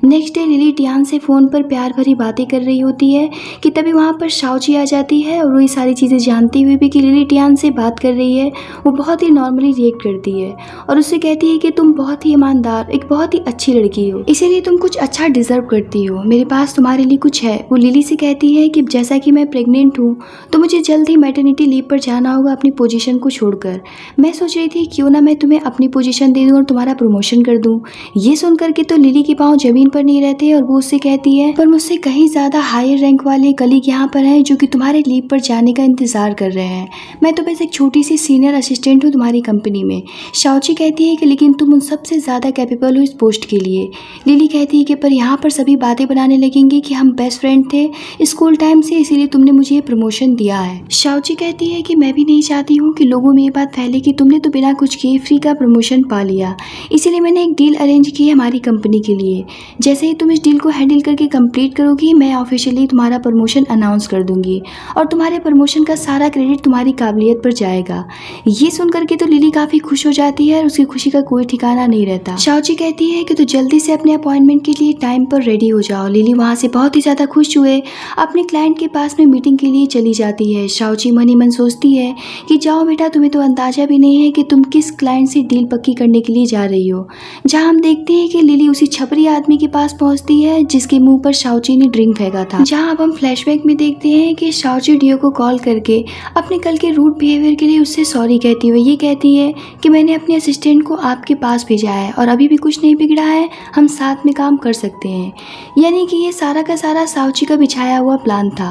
नेक्स्ट डे लिली टियान से फोन पर प्यार भरी बातें कर रही होती है कि तभी वहाँ पर शाओची आ जाती है और वो ये सारी चीज़ें जानती हुई भी कि लिली टियान से बात कर रही है, वो बहुत ही नॉर्मली रिएक्ट करती है और उससे कहती है कि तुम बहुत ही ईमानदार, एक बहुत ही अच्छी लड़की हो, इसीलिए तुम कुछ अच्छा डिजर्व करती हो, मेरे पास तुम्हारे लिए कुछ है। वो लिली से कहती है कि जैसा कि मैं प्रेग्नेंट हूँ तो मुझे जल्द ही मैटरनिटी लीव पर जाना होगा अपनी पोजीशन को छोड़कर। मैं सोच रही थी क्यों ना मैं तुम्हें अपनी पोजीशन दे दूं और तुम्हारा प्रमोशन कर दूं। ये सुन करके तो लिली के पांव जमीन पर नहीं रहते और वो उससे कहती है पर मुझसे कहीं ज्यादा हायर रैंक वाले कलीग यहाँ पर हैं जो कि तुम्हारे लीव पर जाने का इंतजार कर रहे हैं। मैं तो बस एक छोटी सी सीनियर असिस्टेंट हूँ तुम्हारी कंपनी में। शाओची कहती है कि लेकिन तुम उन सबसे ज्यादा कैपेबल हो इस पोस्ट के लिए। लिली कहती है कि पर यहाँ पर सभी बातें बनाने लगेंगे कि हम बेस्ट फ्रेंड थे स्कूल टाइम से, इसीलिए तुमने मुझे ये प्रमोशन दिया है। शाओची कहती है कि मैं भी नहीं चाहती हूँ कि लोगों में ये बात फैले कि तुमने तो बिना कुछ किए फ्री का प्रमोशन पा लिया, इसीलिए मैंने एक डील अरेंज की है हमारी कंपनी के लिए। जैसे ही तुम इस डील को हैंडल करके कंप्लीट करोगी मैं ऑफिशियली तुम्हारा प्रमोशन अनाउंस कर दूंगी और तुम्हारे प्रमोशन का सारा क्रेडिट तुम्हारी काबिलियत पर जाएगा। ये सुन करके तो लिली काफी खुश हो जाती है और उसकी खुशी का कोई ठिकाना नहीं रहता। शाओची कहती है कि तो जल्दी से अपने अपॉइंटमेंट के लिए टाइम पर रेडी हो जाओ। लिली वहाँ से बहुत ही ज्यादा खुश हुए अपने क्लाइंट के पास में मीटिंग के लिए चली जाती है। शाओची मन ही मन सोचती है कि जाओ बेटा, तुम्हें तो अंदाजा भी नहीं है कि तुम किस क्लाइंट से डील पक्की करने के लिए जा रही हो। जहाँ हम देखते हैं कि लिली उसी छपरी आदमी के पास पहुंचती है जिसके मुंह पर शाओची ने ड्रिंक फेंका था। जहाँ अब हम फ्लैशबैक में देखते हैं कि शाओची डियो को कॉल करके अपने कल के रूड बिहेवियर के लिए उससे सॉरी कहती हुई ये कहती है कि मैंने अपने असिस्टेंट को आपके पास भेजा है और अभी भी कुछ नहीं बिगड़ा है, हम साथ में काम कर सकते हैं। यानी कि ये सारा का सारा शाओची का बिछाया हुआ प्लान था।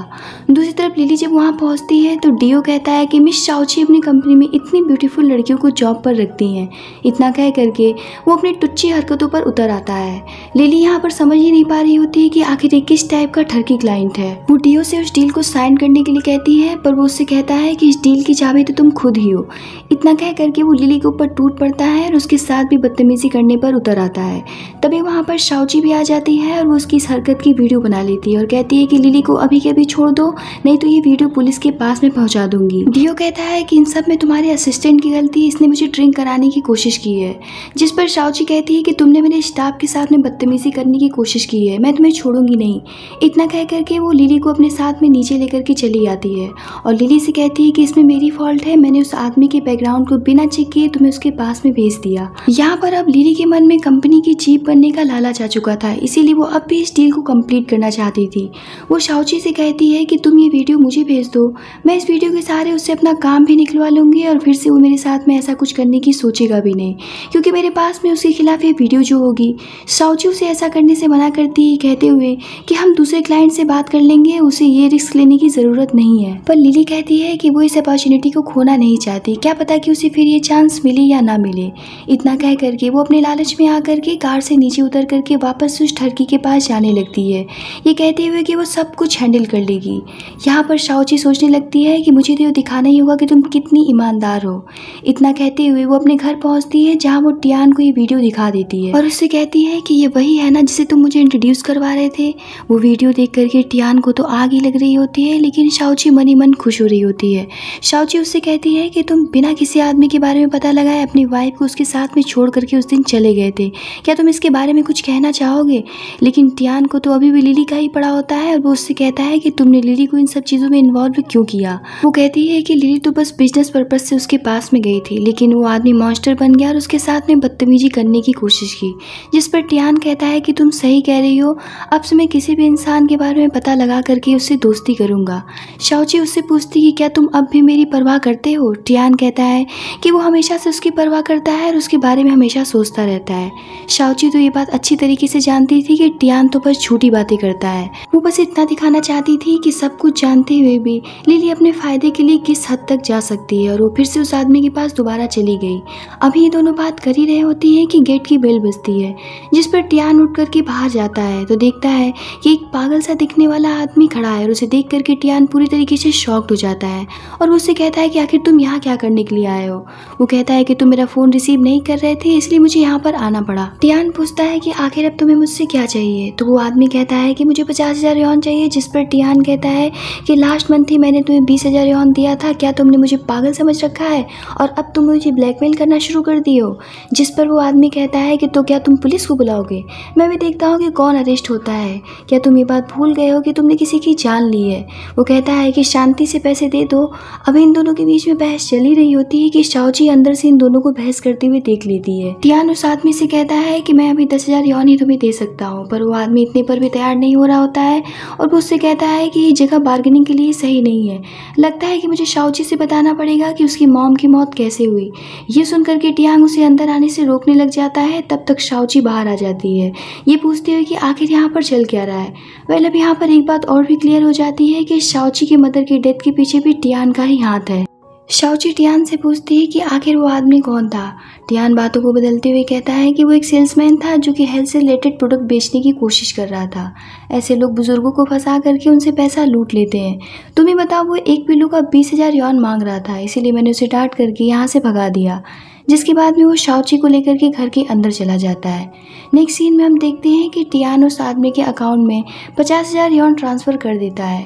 दूसरी तरफ लिली जब वहाँ पहुँचती है तो डियो कहता है कि मिस शाओची अपनी कंपनी में इतनी ब्यूटीफुल लड़कियों को जॉब पर रखती हैं। इतना कह करके वो अपनी टुच्ची हरकतों पर उतर आता है। लिली यहाँ पर समझ ही नहीं पा रही होती है कि आखिर ये किस टाइप का ठरकी क्लाइंट है। वो डियो से उस डील को साइन करने के लिए कहती है, पर वो उससे कहता है कि इस डील की चाबी तो तुम खुद ही हो। इतना कह करके वो लिली के ऊपर टूट पड़ता है और उसके साथ भी बदतमीजी करने पर उतर आता है। तभी वहाँ पर शाओची भी आ जाती है और वो उसकी इस हरकत की वीडियो बना लेती है और कहती है कि लिली को अभी के अभी छोड़ दो, नहीं तो ये वीडियो पुलिस के पास में पहुँचा दूंगी। डियो कहता है कि इन सब में तुम्हारे असिस्टेंट की गलती है, इसने मुझे ड्रिंक कराने की कोशिश की है। जिस पर शाओची कहती है कि तुमने मेरे स्टाफ के साथ में बदतमीजी करने की कोशिश की है, मैं तुम्हें छोड़ूंगी नहीं। इतना कह करके वो लिली को अपने साथ में नीचे लेकर के चली आती है और लिली से कहती है कि इसमें मेरी फॉल्ट है, मैंने उस आदमी के बैकग्राउंड को बिना चेक किए तुम्हें उसके पास में भेज दिया। यहाँ पर अब लिली के मन में कंपनी की चीफ बनने का लालच आ चुका था, इसीलिए वो अब भी इस डील को कंप्लीट करना चाहती थी। वो शाओची से कहती है कि तुम ये वीडियो मुझे भेज दो, मैं इस वीडियो के सहारे उससे अपना काम भी निकलवा लूंगी और फिर से वो मेरे साथ में ऐसा कुछ करने की सोचेगा भी नहीं, क्योंकि मेरे पास में उसके खिलाफ ये वीडियो जो होगी। शाओची उसे ऐसा करने से मना करती है, कहते हुए कि हम दूसरे क्लाइंट से बात कर लेंगे, उसे ये रिस्क लेने की ज़रूरत नहीं है। पर लिली कहती है कि वो इस अपॉर्चुनिटी को खोना नहीं चाहती, क्या पता कि उसे फिर ये चांस मिले या ना मिले। इतना कह करके वो अपने लालच में आकर के कार से नीचे उतर करके वापस उस ठरकी के पास जाने लगती है, ये कहते हुए कि वो सब कुछ हैंडल कर लेगी। यहाँ पर शाओची सोचने लगती है कि मुझे तो दिखाना ही होगा कि तुम कितनी ईमानदार हो। इतना कहते हुए वो अपने घर पहुँचती है, जहाँ वो टियान को ये वीडियो दिखा देती है और उससे कहती है कि ये वही है ना जिसे तुम मुझे इंट्रोड्यूस करवा रहे थे। वो वीडियो देख करके टियान को तो आग ही लग रही होती है, लेकिन शाओची मन ही मन खुश हो रही होती है। शाओची उससे कहती है कि तुम बिना किसी आदमी के बारे में पता लगाए अपनी वाइफ को उसके साथ में छोड़ करके उस दिन चले गए थे, क्या तुम इसके बारे में कुछ कहना चाहोगे? लेकिन टियान को तो अभी भी लिली का ही पड़ा होता है और वो उससे कहता है कि तुमने लिली को इन सब चीज़ों में इन्वॉल्व क्यों किया। वो कहती है कि लिली तो बस बिजनेस पर्पज से उसके पास में गई थी, लेकिन वो आदमी मॉन्स्टर बन गया और उसके साथ में बदतमीजी करने की कोशिश की। जिस पर टियान कहता है कि तुम सही कह रही हो, अब से मैं किसी भी इंसान के बारे में पता लगा करके उससे दोस्ती करूंगा। शाओची उससे पूछती कि क्या तुम अब भी मेरी परवाह करते हो? टियान कहता है कि वो हमेशा से उसकी परवाह करता है और उसके बारे में हमेशा सोचता रहता है। शाओची तो ये बात अच्छी तरीके से जानती थी कि टियान तो बस झूठी बातें करता है, वो बस इतना दिखाना चाहती थी कि सब कुछ जानते हुए भी लिली अपने फायदे के लिए किस हद तक जा सकती है, और वो फिर से उस आदमी के पास दोबारा चली गई। अभी ये दोनों बात कर ही रहे होती हैं कि गेट की बेल बजती है, जिस पर टियान उठ करके बाहर जाता है तो देखता है कि एक पागल सा दिखने वाला आदमी खड़ा है और उसे देख करके टियान पूरी तरीके से शॉक्ड हो जाता है और उससे कहता है कि आखिर तुम यहाँ क्या करने के लिए आए हो? वो कहता है कि तुम मेरा फ़ोन रिसीव नहीं कर रहे थे, इसलिए मुझे यहाँ पर आना पड़ा। टियान पूछता है कि आखिर अब तुम्हें मुझसे क्या चाहिए? तो वो आदमी कहता है कि मुझे 50,000 यौन चाहिए, जिस पर टियान कहता है कि लास्ट मंथ ही मैंने तुम्हें 20,000 यौन दिया था, क्या तुमने मुझे पागल समझ रखा है और अब तुम मुझे ब्लैकमेल करना शुरू कर दी हो? जिस पर वो आदमी कहता है कि तो क्या तुम पुलिस को बुलाओगे? मैं भी देखता हूँ कि कौन अरेस्ट होता है, क्या तुम ये बात भूल गए हो कि तुमने किसी की जान ली है? वो कहता है कि शांति से पैसे दे दो। अब इन दोनों के बीच में बहस चली रही होती है कि शाओची अंदर से इन दोनों को बहस करते हुए देख लेती है। टियान उस आदमी से कहता है कि मैं अभी 10,000 यौन ही तुम्हें दे सकता हूँ, पर वो आदमी इतने पर भी तैयार नहीं हो रहा होता है और वो उससे कहता है कि ये जगह बार्गेनिंग के लिए सही नहीं है। लगता है कि मुझे शाओची से बताना पड़ेगा कि उसकी मॉम की मौत कैसे हुई। ये सुनकर के टियांग उसे अंदर आने से रोकने लग जाता है, तब तक शाओची बाहर आ जाती है, ये पूछती हुई कि आखिर यहाँ पर चल क्या रहा है। वेल अब यहाँ पर एक बात और भी क्लियर हो जाती है कि शाओची के मदर की डेथ के पीछे भी टियान का ही हाथ है। शाओची टियान से पूछती है कि आखिर वो आदमी कौन था। टियान बातों को बदलते हुए कहता है कि वो एक सेल्समैन था जो कि हेल्थ से रिलेटेड प्रोडक्ट बेचने की कोशिश कर रहा था। ऐसे लोग बुजुर्गों को फंसा करके उनसे पैसा लूट लेते हैं। तुम्हें बताओ, वो एक पिल्लू का 20,000 यौन मांग रहा था, इसीलिए मैंने उसे डांट करके यहाँ से भगा दिया। जिसके बाद में वो शाओची को लेकर के घर के अंदर चला जाता है। नेक्स्ट सीन में हम देखते हैं कि टियान उस आदमी के अकाउंट में 50,000 यौन ट्रांसफ़र कर देता है।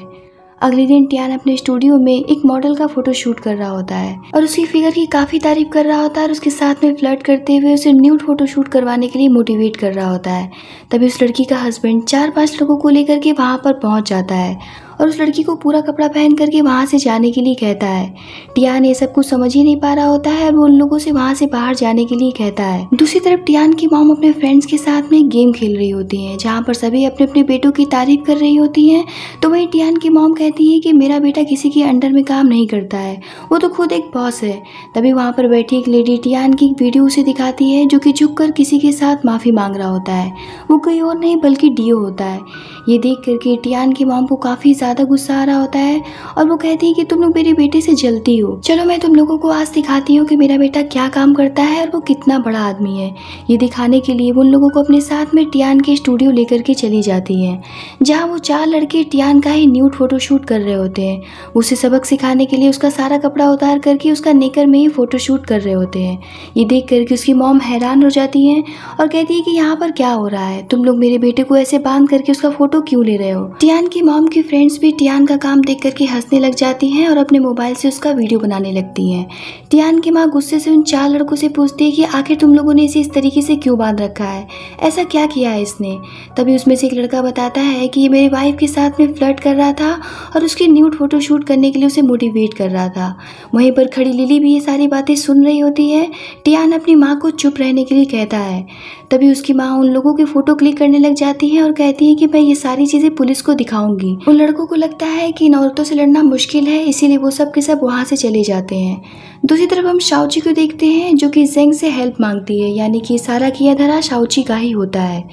अगले दिन टियान अपने स्टूडियो में एक मॉडल का फोटो शूट कर रहा होता है और उसकी फिगर की काफ़ी तारीफ कर रहा होता है और उसके साथ में फ्लर्ट करते हुए उसे न्यूड फोटो शूट करवाने के लिए मोटिवेट कर रहा होता है। तभी उस लड़की का हस्बैंड 4-5 लोगों को लेकर के वहाँ पर पहुँच जाता है और उस लड़की को पूरा कपड़ा पहन करके वहाँ से जाने के लिए कहता है। टियान ये सब कुछ समझ ही नहीं पा रहा होता है और वो उन लोगों से वहाँ से बाहर जाने के लिए कहता है। दूसरी तरफ टियान की मॉम अपने फ्रेंड्स के साथ में गेम खेल रही होती है, जहाँ पर सभी अपने अपने बेटों की तारीफ कर रही होती हैं। तो वहीं टियान की मॉम कहती है कि मेरा बेटा किसी के अंडर में काम नहीं करता है, वो तो खुद एक बॉस है। तभी वहाँ पर बैठी एक लेडी टियान की वीडियो उसे दिखाती है, जो कि झुक कर किसी के साथ माफी मांग रहा होता है। वो कोई और नहीं बल्कि डियो होता है। ये देख करके टियान की मॉम को काफी ज्यादा गुस्सा आ रहा होता है और वो कहती है कि तुम लोग मेरे बेटे से जलती हो। चलो मैं तुम लोगों को आज दिखाती हूँ कि मेरा बेटा क्या काम करता है और वो कितना बड़ा आदमी है। ये दिखाने के लिए वो उन लोगों को अपने साथ में टियान के स्टूडियो लेकर के चली जाती है, जहाँ वो 4 लड़के टियान का ही न्यूड फोटोशूट कर रहे होते हैं। उसे सबक सिखाने के लिए उसका सारा कपड़ा उतार करके उसका नेकर में ही फोटोशूट कर रहे होते हैं। ये देख करके उसकी मॉम हैरान हो जाती है और कहती है कि यहाँ पर क्या हो रहा है, तुम लोग मेरे बेटे को ऐसे बांध करके उसका फोटो क्यों ले रहे हो। टियान की मॉम की फ्रेंड्स भी टियान का काम देख करके हंसने लग जाती हैं और अपने मोबाइल से उसका वीडियो बनाने लगती हैं। टियान की माँ गुस्से से उन 4 लड़कों से पूछती है कि आखिर तुम लोगों ने इसे इस तरीके से क्यों बांध रखा है, ऐसा क्या किया है इसने। तभी उसमें से एक लड़का बताता है कि ये मेरी वाइफ के साथ में फ्लर्ट कर रहा था और उसकी न्यूड फोटो शूट करने के लिए उसे मोटिवेट कर रहा था। वहीं पर खड़ी लिली भी ये सारी बातें सुन रही होती है। टियान अपनी माँ को चुप रहने के लिए कहता है। तभी उसकी माँ उन लोगों के फोटो क्लिक करने लग जाती है और कहती है कि मैं ये सारी चीजें पुलिस को दिखाऊंगी। उन लड़कों को लगता है कि इन औरतों से लड़ना मुश्किल है, इसीलिए वो सब के सब वहाँ से चले जाते हैं। दूसरी तरफ हम शाओची को देखते हैं, जो कि जेंग से हेल्प मांगती है, यानी कि सारा किया धरा शाओची का ही होता है।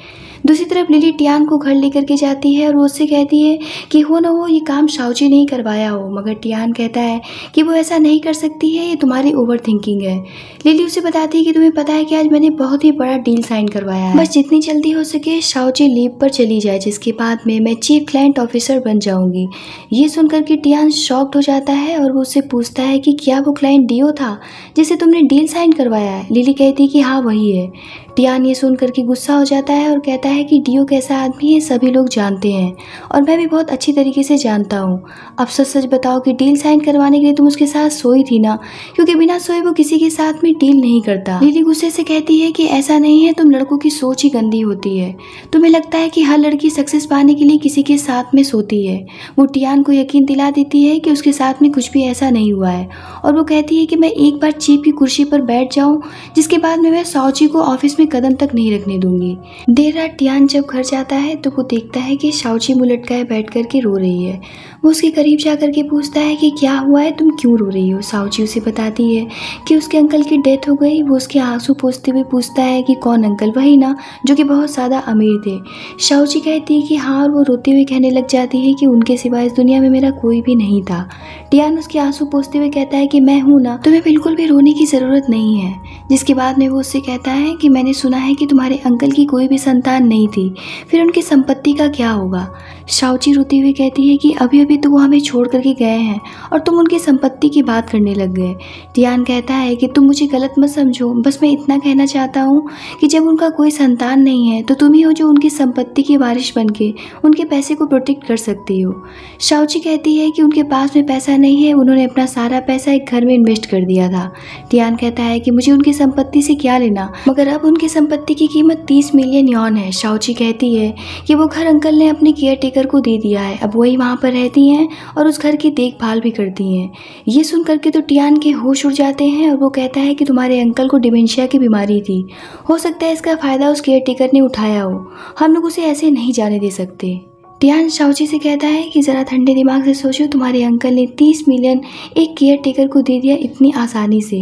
दूसरी तरफ लिली टियान को घर लेकर के जाती है और वो उससे कहती है कि हो न हो ये काम शाओची ने ही करवाया हो, मगर टियान कहता है कि वो ऐसा नहीं कर सकती है, ये तुम्हारी ओवर थिंकिंग है। लिली उसे बताती है कि तुम्हें पता है कि आज मैंने बहुत ही बड़ा डील साइन करवाया है, बस जितनी जल्दी हो सके शाओची लीव पर चली जाए, जिसके बाद में मैं चीफ क्लाइंट ऑफिसर बन जाऊंगी। ये सुनकर के टियान शॉक्ड हो जाता है और वो उससे पूछता है कि क्या वो क्लाइंट डियो था जिसे तुमने डील साइन करवाया है। लिली कहती है कि हाँ वही है। टियान ये सुनकर के गुस्सा हो जाता है और कहता है कि डियो कैसा आदमी है सभी लोग जानते हैं और मैं भी बहुत अच्छी तरीके से जानता हूँ। अब सच सच बताओ कि डील साइन करवाने के लिए तुम उसके साथ सोई थी ना, क्योंकि बिना सोए वो किसी के साथ में डील नहीं करता। लिली गुस्से से कहती है कि ऐसा नहीं है, तुम लड़कों की सोच ही गंदी होती है। तुम्हें लगता है कि हर लड़की सक्सेस पाने के लिए किसी के साथ में सोती है। वो टियान को यकीन दिला देती है कि उसके साथ में कुछ भी ऐसा नहीं हुआ है और वो कहती है कि मैं एक बार चीफ की कुर्सी पर बैठ जाऊँ, जिसके बाद में मैं शाओची को ऑफिस में कदम तक नहीं रखने दूंगी। देर रात टियान जब घर जाता है तो वो देखता है कि शाओची मुंह लटकाए बैठ करके रो रही है। वो उसके करीब जा करके पूछता है कि क्या हुआ है, तुम क्यों रो रही हो। शाओची उसे बताती है कि उसके अंकल की डेथ हो गई। वो उसके आंसू पोंछते हुए पूछता है कि कौन अंकल, वही ना जो कि बहुत ज़्यादा अमीर थे। शाओची कहती है कि हाँ, और वो रोते हुए कहने लग जाती है कि उनके सिवा इस दुनिया में मेरा कोई भी नहीं था। टियान उसके आंसू पोंछते हुए कहता है कि मैं हूँ ना, तुम्हें बिल्कुल भी रोने की ज़रूरत नहीं है। जिसके बाद में वो उससे कहता है कि मैंने सुना है कि तुम्हारे अंकल की कोई भी संतान नहीं थी, फिर उनकी संपत्ति का क्या होगा। शाओची रोती हुई कहती है कि अभी अभी तो वो हमें छोड़ करके गए हैं और तुम उनकी संपत्ति की बात करने लग गए। टियान कहता है कि तुम मुझे गलत मत समझो, बस मैं इतना कहना चाहता हूँ कि जब उनका कोई संतान नहीं है तो तुम ही हो जो उनकी संपत्ति की वारिश बन के उनके पैसे को प्रोटेक्ट कर सकती हो। शाओची कहती है कि उनके पास में पैसा नहीं है, उन्होंने अपना सारा पैसा एक घर में इन्वेस्ट कर दिया था। टियान कहता है कि मुझे उनकी संपत्ति से क्या लेना, मगर अब उनकी संपत्ति की कीमत 30 मिलियन यॉन है। शाओची कहती है कि वो घर अंकल ने अपने केयरटेकर को दे दिया है, अब वही वहाँ पर रहती हैं और उस घर की देखभाल भी करती हैं। ये सुन करके तो टियान के होश उड़ जाते हैं और वो कहता है कि तुम्हारे अंकल को डिमेंशिया की बीमारी थी, हो सकता है इसका फायदा उस केयरटेकर ने उठाया हो, हम लोग उसे ऐसे नहीं जाने दे सकते। टियान शाओची से कहता है कि ज़रा ठंडे दिमाग से सोचो, तुम्हारे अंकल ने 30 मिलियन एक केयरटेकर को दे दिया इतनी आसानी से।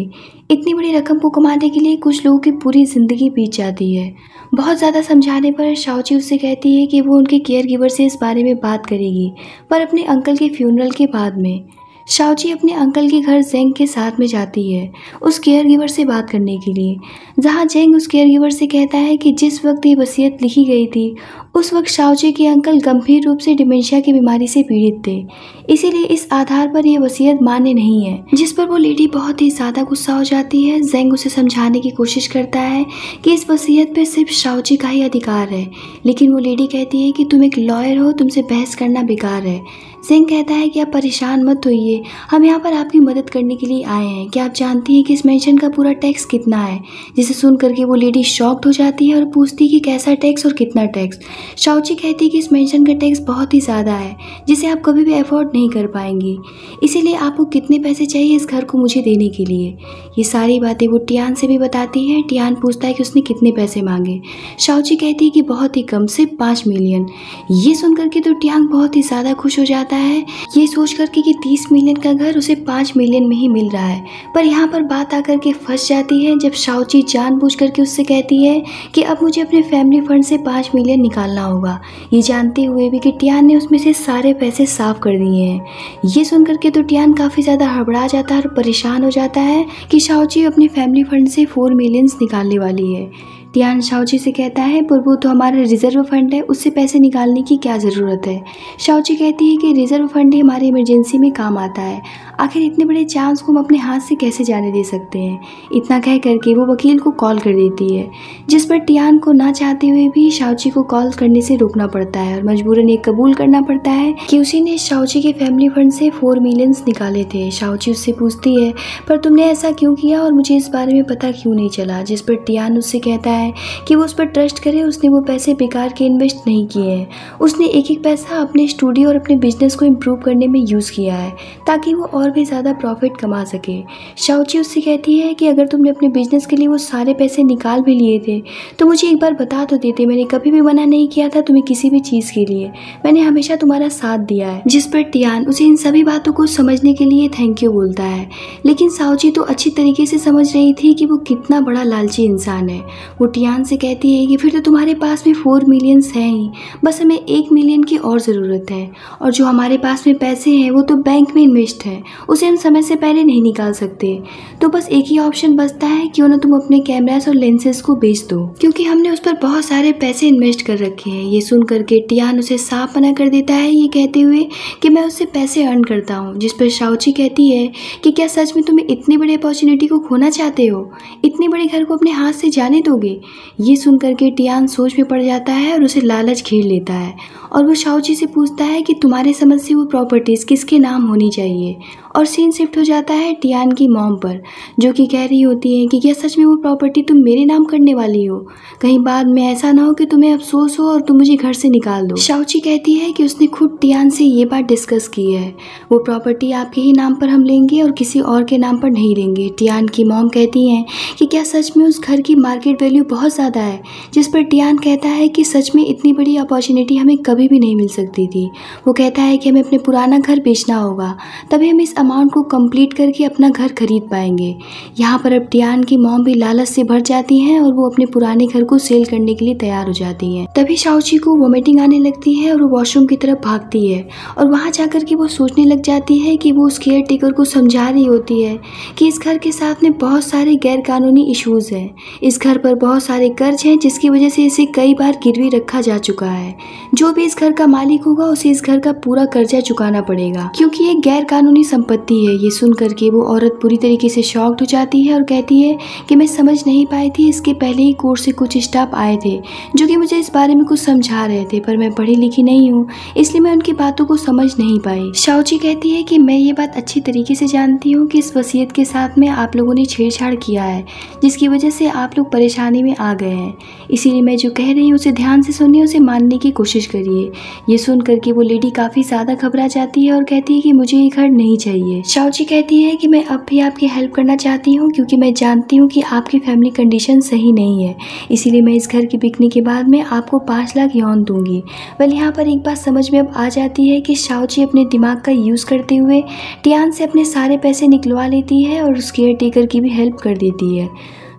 इतनी बड़ी रकम को कमाने के लिए कुछ लोगों की पूरी ज़िंदगी बीत जाती है। बहुत ज़्यादा समझाने पर शाओची उससे कहती है कि वो उनके केयर गिवर से इस बारे में बात करेगी, पर अपने अंकल के फ्यूनरल के बाद में। शाओची अपने अंकल के घर जेंग के साथ में जाती है उस केयर गिवर से बात करने के लिए, जहाँ जेंग उस केयर गिवर से कहता है कि जिस वक्त ये वसीयत लिखी गई थी उस वक्त शाओची के अंकल गंभीर रूप से डिमेंशिया की बीमारी से पीड़ित थे, इसीलिए इस आधार पर यह वसीयत मान्य नहीं है। जिस पर वो लेडी बहुत ही ज़्यादा गुस्सा हो जाती है। जेंग उसे समझाने की कोशिश करता है कि इस वसीयत पे सिर्फ शाओची का ही अधिकार है, लेकिन वो लेडी कहती है कि तुम एक लॉयर हो, तुमसे बहस करना बेकार है। जेंग कहता है कि आप परेशान मत होइए, हम यहाँ पर आपकी मदद करने के लिए आए हैं। क्या आप जानती हैं कि इस मेंशन का पूरा टैक्स कितना है? जिसे सुन करके वो लेडी शॉक्ड हो जाती है और पूछती है कि कैसा टैक्स और कितना टैक्स। शाओची कहती है कि इस मेंशन का टैक्स बहुत ही ज़्यादा है, जिसे आप कभी भी अफोर्ड नहीं कर पाएंगी, इसीलिए आपको कितने पैसे चाहिए इस घर को मुझे देने के लिए। ये सारी बातें वो टियान से भी बताती है। टियान पूछता है कि उसने कितने पैसे मांगे। शाओची कहती है कि बहुत ही कम, सिर्फ 5 मिलियन। ये सुन करके तो टियांग बहुत ही ज़्यादा खुश हो जाता है, ये सोच करके कि 30 मिलियन का घर उसे 5 मिलियन में ही मिल रहा है। पर यहाँ पर बात आकर के फंस जाती है जब शाओची जानबूझ करके उससे कहती है कि अब मुझे अपने फैमिली फंड से 5 मिलियन निकालना होगा, ये जानते हुए भी कि टियान ने उसमें से सारे पैसे साफ कर दिए हैं। ये सुन करके तो टियान काफ़ी ज़्यादा हड़बड़ा जाता है और परेशान हो जाता है कि शाओची अपने फैमिली फंड से 4 मिलियन निकालने वाली है। टियान शाओची से कहता है पर वो तो हमारा रिजर्व फंड है, उससे पैसे निकालने की क्या ज़रूरत है। शाओची कहती है कि रिजर्व फंड ही हमारी इमरजेंसी में काम आता है, आखिर इतने बड़े चांस को हम अपने हाथ से कैसे जाने दे सकते हैं। इतना कह करके वो वकील को कॉल कर देती है, जिस पर टियान को ना चाहते हुए भी शाओची को कॉल करने से रोकना पड़ता है और मजबूरन ये कबूल करना पड़ता है कि उसी ने शाओची के फैमिली फंड से 4 मिलियन निकाले थे। शाओची उससे पूछती है पर तुमने ऐसा क्यों किया और मुझे इस बारे में पता क्यों नहीं चला, जिस पर टियान उससे कहता है कि वो उस पर ट्रस्ट करे, उसने वो पैसे बेकार के इन्वेस्ट नहीं किए हैं, उसने एक एक पैसा अपने स्टूडियो और अपने बिजनेस को इम्प्रूव करने में यूज़ किया है ताकि वो और भी ज़्यादा प्रॉफिट कमा सके। शाओची उससे कहती है कि अगर तुमने अपने बिजनेस के लिए वो सारे पैसे निकाल भी लिए थे तो मुझे एक बार बता तो देते, मैंने कभी भी मना नहीं किया था तुम्हें किसी भी चीज़ के लिए, मैंने हमेशा तुम्हारा साथ दिया है। जिस पर टियान उसे इन सभी बातों को समझने के लिए थैंक यू बोलता है, लेकिन शाओची तो अच्छी तरीके से समझ रही थी कि वो कितना बड़ा लालची इंसान है। वो टियान से कहती है कि फिर तो तुम्हारे पास में 4 मिलियन हैं ही, बस हमें 1 मिलियन की और ज़रूरत है, और जो हमारे पास में पैसे हैं वो तो बैंक में इन्वेस्ट है, उसे हम समय से पहले नहीं निकाल सकते। तो बस एक ही ऑप्शन बचता है, क्यों ना तुम अपने कैमरास और लेंसेज को बेच दो, क्योंकि हमने उस पर बहुत सारे पैसे इन्वेस्ट कर रखे हैं। ये सुन करके टियान उसे साफ मना कर देता है, ये कहते हुए कि मैं उससे पैसे अर्न करता हूँ। जिस पर शाओची कहती है कि क्या सच में तुम्हें इतनी बड़ी अपॉर्चुनिटी को खोना चाहते हो, इतने बड़े घर को अपने हाथ से जाने दोगे। ये सुन करके टियान सोच में पड़ जाता है और उसे लालच घेर लेता है और वो शाओची से पूछता है कि तुम्हारे समझ से वो प्रॉपर्टीज़ किसके नाम होनी चाहिए। और सीन शिफ्ट हो जाता है टियान की मॉम पर, जो कि कह रही होती है कि क्या सच में वो प्रॉपर्टी तुम मेरे नाम करने वाली हो, कहीं बाद में ऐसा ना हो कि तुम्हें अफसोस हो और तुम मुझे घर से निकाल दो। शाओची कहती है कि उसने खुद टियान से ये बात डिस्कस की है, वो प्रॉपर्टी आपके ही नाम पर हम लेंगे और किसी और के नाम पर नहीं लेंगे। टियान की मॉम कहती हैं कि क्या सच में उस घर की मार्केट वैल्यू बहुत ज़्यादा है, जिस पर टियान कहता है कि सच में इतनी बड़ी अपॉर्चुनिटी हमें कभी भी नहीं मिल सकती थी। वो कहता है कि हमें अपने पुराना घर बेचना होगा, तभी हम इस अमाउंट को कंप्लीट करके अपना घर खरीद पाएंगे। यहाँ पर अब टियान की मॉम भी लालच से भर जाती हैं और वो अपने पुराने घर को सेल करने के लिए तैयार हो जाती हैं। तभी शाओची को वोमिटिंग आने लगती है और वो वॉशरूम की तरफ भागती है और वहाँ जाकर के वो सोचने लग जाती है कि वो उस केयर टेकर को समझा रही होती है कि इस घर के साथ में बहुत सारे गैर कानूनी इशूज़ हैं, इस घर पर बहुत सारे कर्ज हैं जिसकी वजह से इसे कई बार गिरवी रखा जा चुका है। जो भी इस घर का मालिक होगा उसे इस घर का पूरा कर्जा चुकाना पड़ेगा, क्योंकि ये गैर कानूनी संपत्ति है। ये सुन करके वो औरत पूरी तरीके से शॉक्ड हो जाती है और कहती है कि मैं समझ नहीं पाई थी, इसके पहले ही कोर्ट से कुछ स्टाफ आए थे जो कि मुझे इस बारे में कुछ समझा रहे थे, पर मैं पढ़ी लिखी नहीं हूँ इसलिए मैं उनकी बातों को समझ नहीं पाई। शाओची कहती है कि मैं ये बात अच्छी तरीके से जानती हूँ कि इस वसीयत के साथ में आप लोगों ने छेड़छाड़ किया है, जिसकी वजह से आप लोग परेशानी में आ गए हैं, इसीलिए मैं जो कह रही हूँ उसे ध्यान से सुनिए, उसे मानने की कोशिश करिए। ये सुन करके वो लेडी काफ़ी ज़्यादा घबरा जाती है और कहती है कि मुझे ये घर नहीं चाहिए। शाओची कहती है कि मैं अब भी आपकी हेल्प करना चाहती हूँ, क्योंकि मैं जानती हूँ कि आपकी फैमिली कंडीशन सही नहीं है, इसीलिए मैं इस घर के बिकने के बाद में आपको 5 लाख यौन दूंगी। वेल यहाँ पर एक बात समझ में अब आ जाती है कि शाओची अपने दिमाग का यूज़ करते हुए टियान से अपने सारे पैसे निकलवा लेती है और उस केयर टेकर की भी हेल्प कर देती है।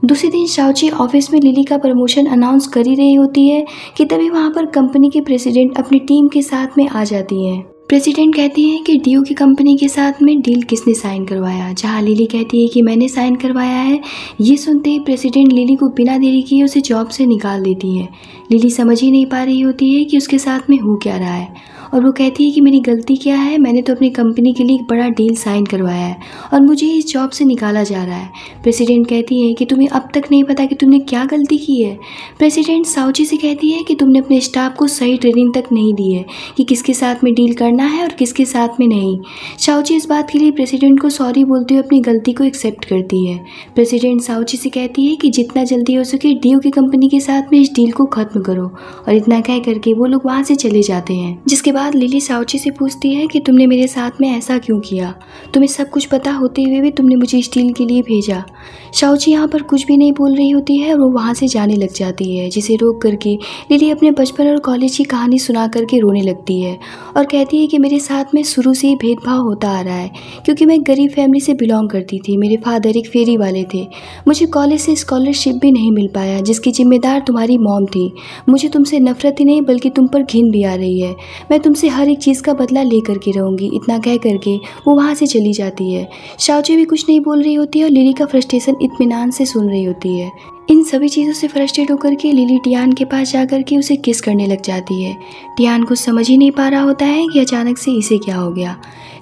दूसरे दिन शाओची ऑफिस में लिली का प्रमोशन अनाउंस कर ही रही होती है कि तभी वहाँ पर कंपनी के प्रेसिडेंट अपनी टीम के साथ में आ जाती हैं। प्रेसिडेंट कहती हैं कि डीओ की कंपनी के साथ में डील किसने साइन करवाया, जहां लिली कहती है कि मैंने साइन करवाया है। ये सुनते ही प्रेसिडेंट लिली को बिना देरी किए उसे जॉब से निकाल देती है। लिली समझ ही नहीं पा रही होती है कि उसके साथ में हो क्या रहा है और वो कहती है कि मेरी गलती क्या है, मैंने तो अपनी कंपनी के लिए एक बड़ा डील साइन करवाया है और मुझे इस जॉब से निकाला जा रहा है। प्रेसिडेंट कहती है कि तुम्हें अब तक नहीं पता कि तुमने क्या गलती की है। प्रेसिडेंट साउची से कहती है कि तुमने अपने स्टाफ को सही ट्रेनिंग तक नहीं दी है कि किसके साथ में डील करना है और किसके साथ में नहीं। साउची इस बात के लिए प्रेसिडेंट को सॉरी बोलते हुए अपनी गलती को एक्सेप्ट करती है। प्रेसिडेंट साउची से कहती है कि जितना जल्दी हो सके डीओ की कंपनी के साथ में इस डील को खत्म करो, और इतना कह करके वो लोग वहाँ से चले जाते हैं। जिसके बाद लिली साउची से पूछती है कि तुमने मेरे साथ में ऐसा क्यों किया, तुम्हें सब कुछ पता होते हुए भी तुमने मुझे इस डील के लिए भेजा। साउची यहाँ पर कुछ भी नहीं बोल रही होती है और वो वहाँ से जाने लग जाती है, जिसे रोक करके लिली अपने बचपन और कॉलेज की कहानी सुना करके रोने लगती है और कहती है कि मेरे साथ में शुरू से ही भेदभाव होता आ रहा है, क्योंकि मैं गरीब फैमिली से बिलोंग करती थी। मेरे फादर एक फेरी वाले थे, मुझे कॉलेज से स्कॉलरशिप भी नहीं मिल पाया, जिसकी जिम्मेदार तुम्हारी मॉम थी। मुझे तुमसे नफरत ही नहीं बल्कि तुम पर घिन भी आ रही है। मैं तुमसे हर एक चीज़ का बदला ले करके रहूँगी। इतना कह करके वो वहाँ से चली जाती है। साउची भी कुछ नहीं बोल रही होती है और लिली का फ्रस्ट्रेशन इत्मीनान से सुन रही होती है। इन सभी चीज़ों से फ्रस्ट्रेट होकर के लिली टियान के पास जाकर के उसे किस करने लग जाती है। टियान कुछ समझ ही नहीं पा रहा होता है कि अचानक से इसे क्या हो गया।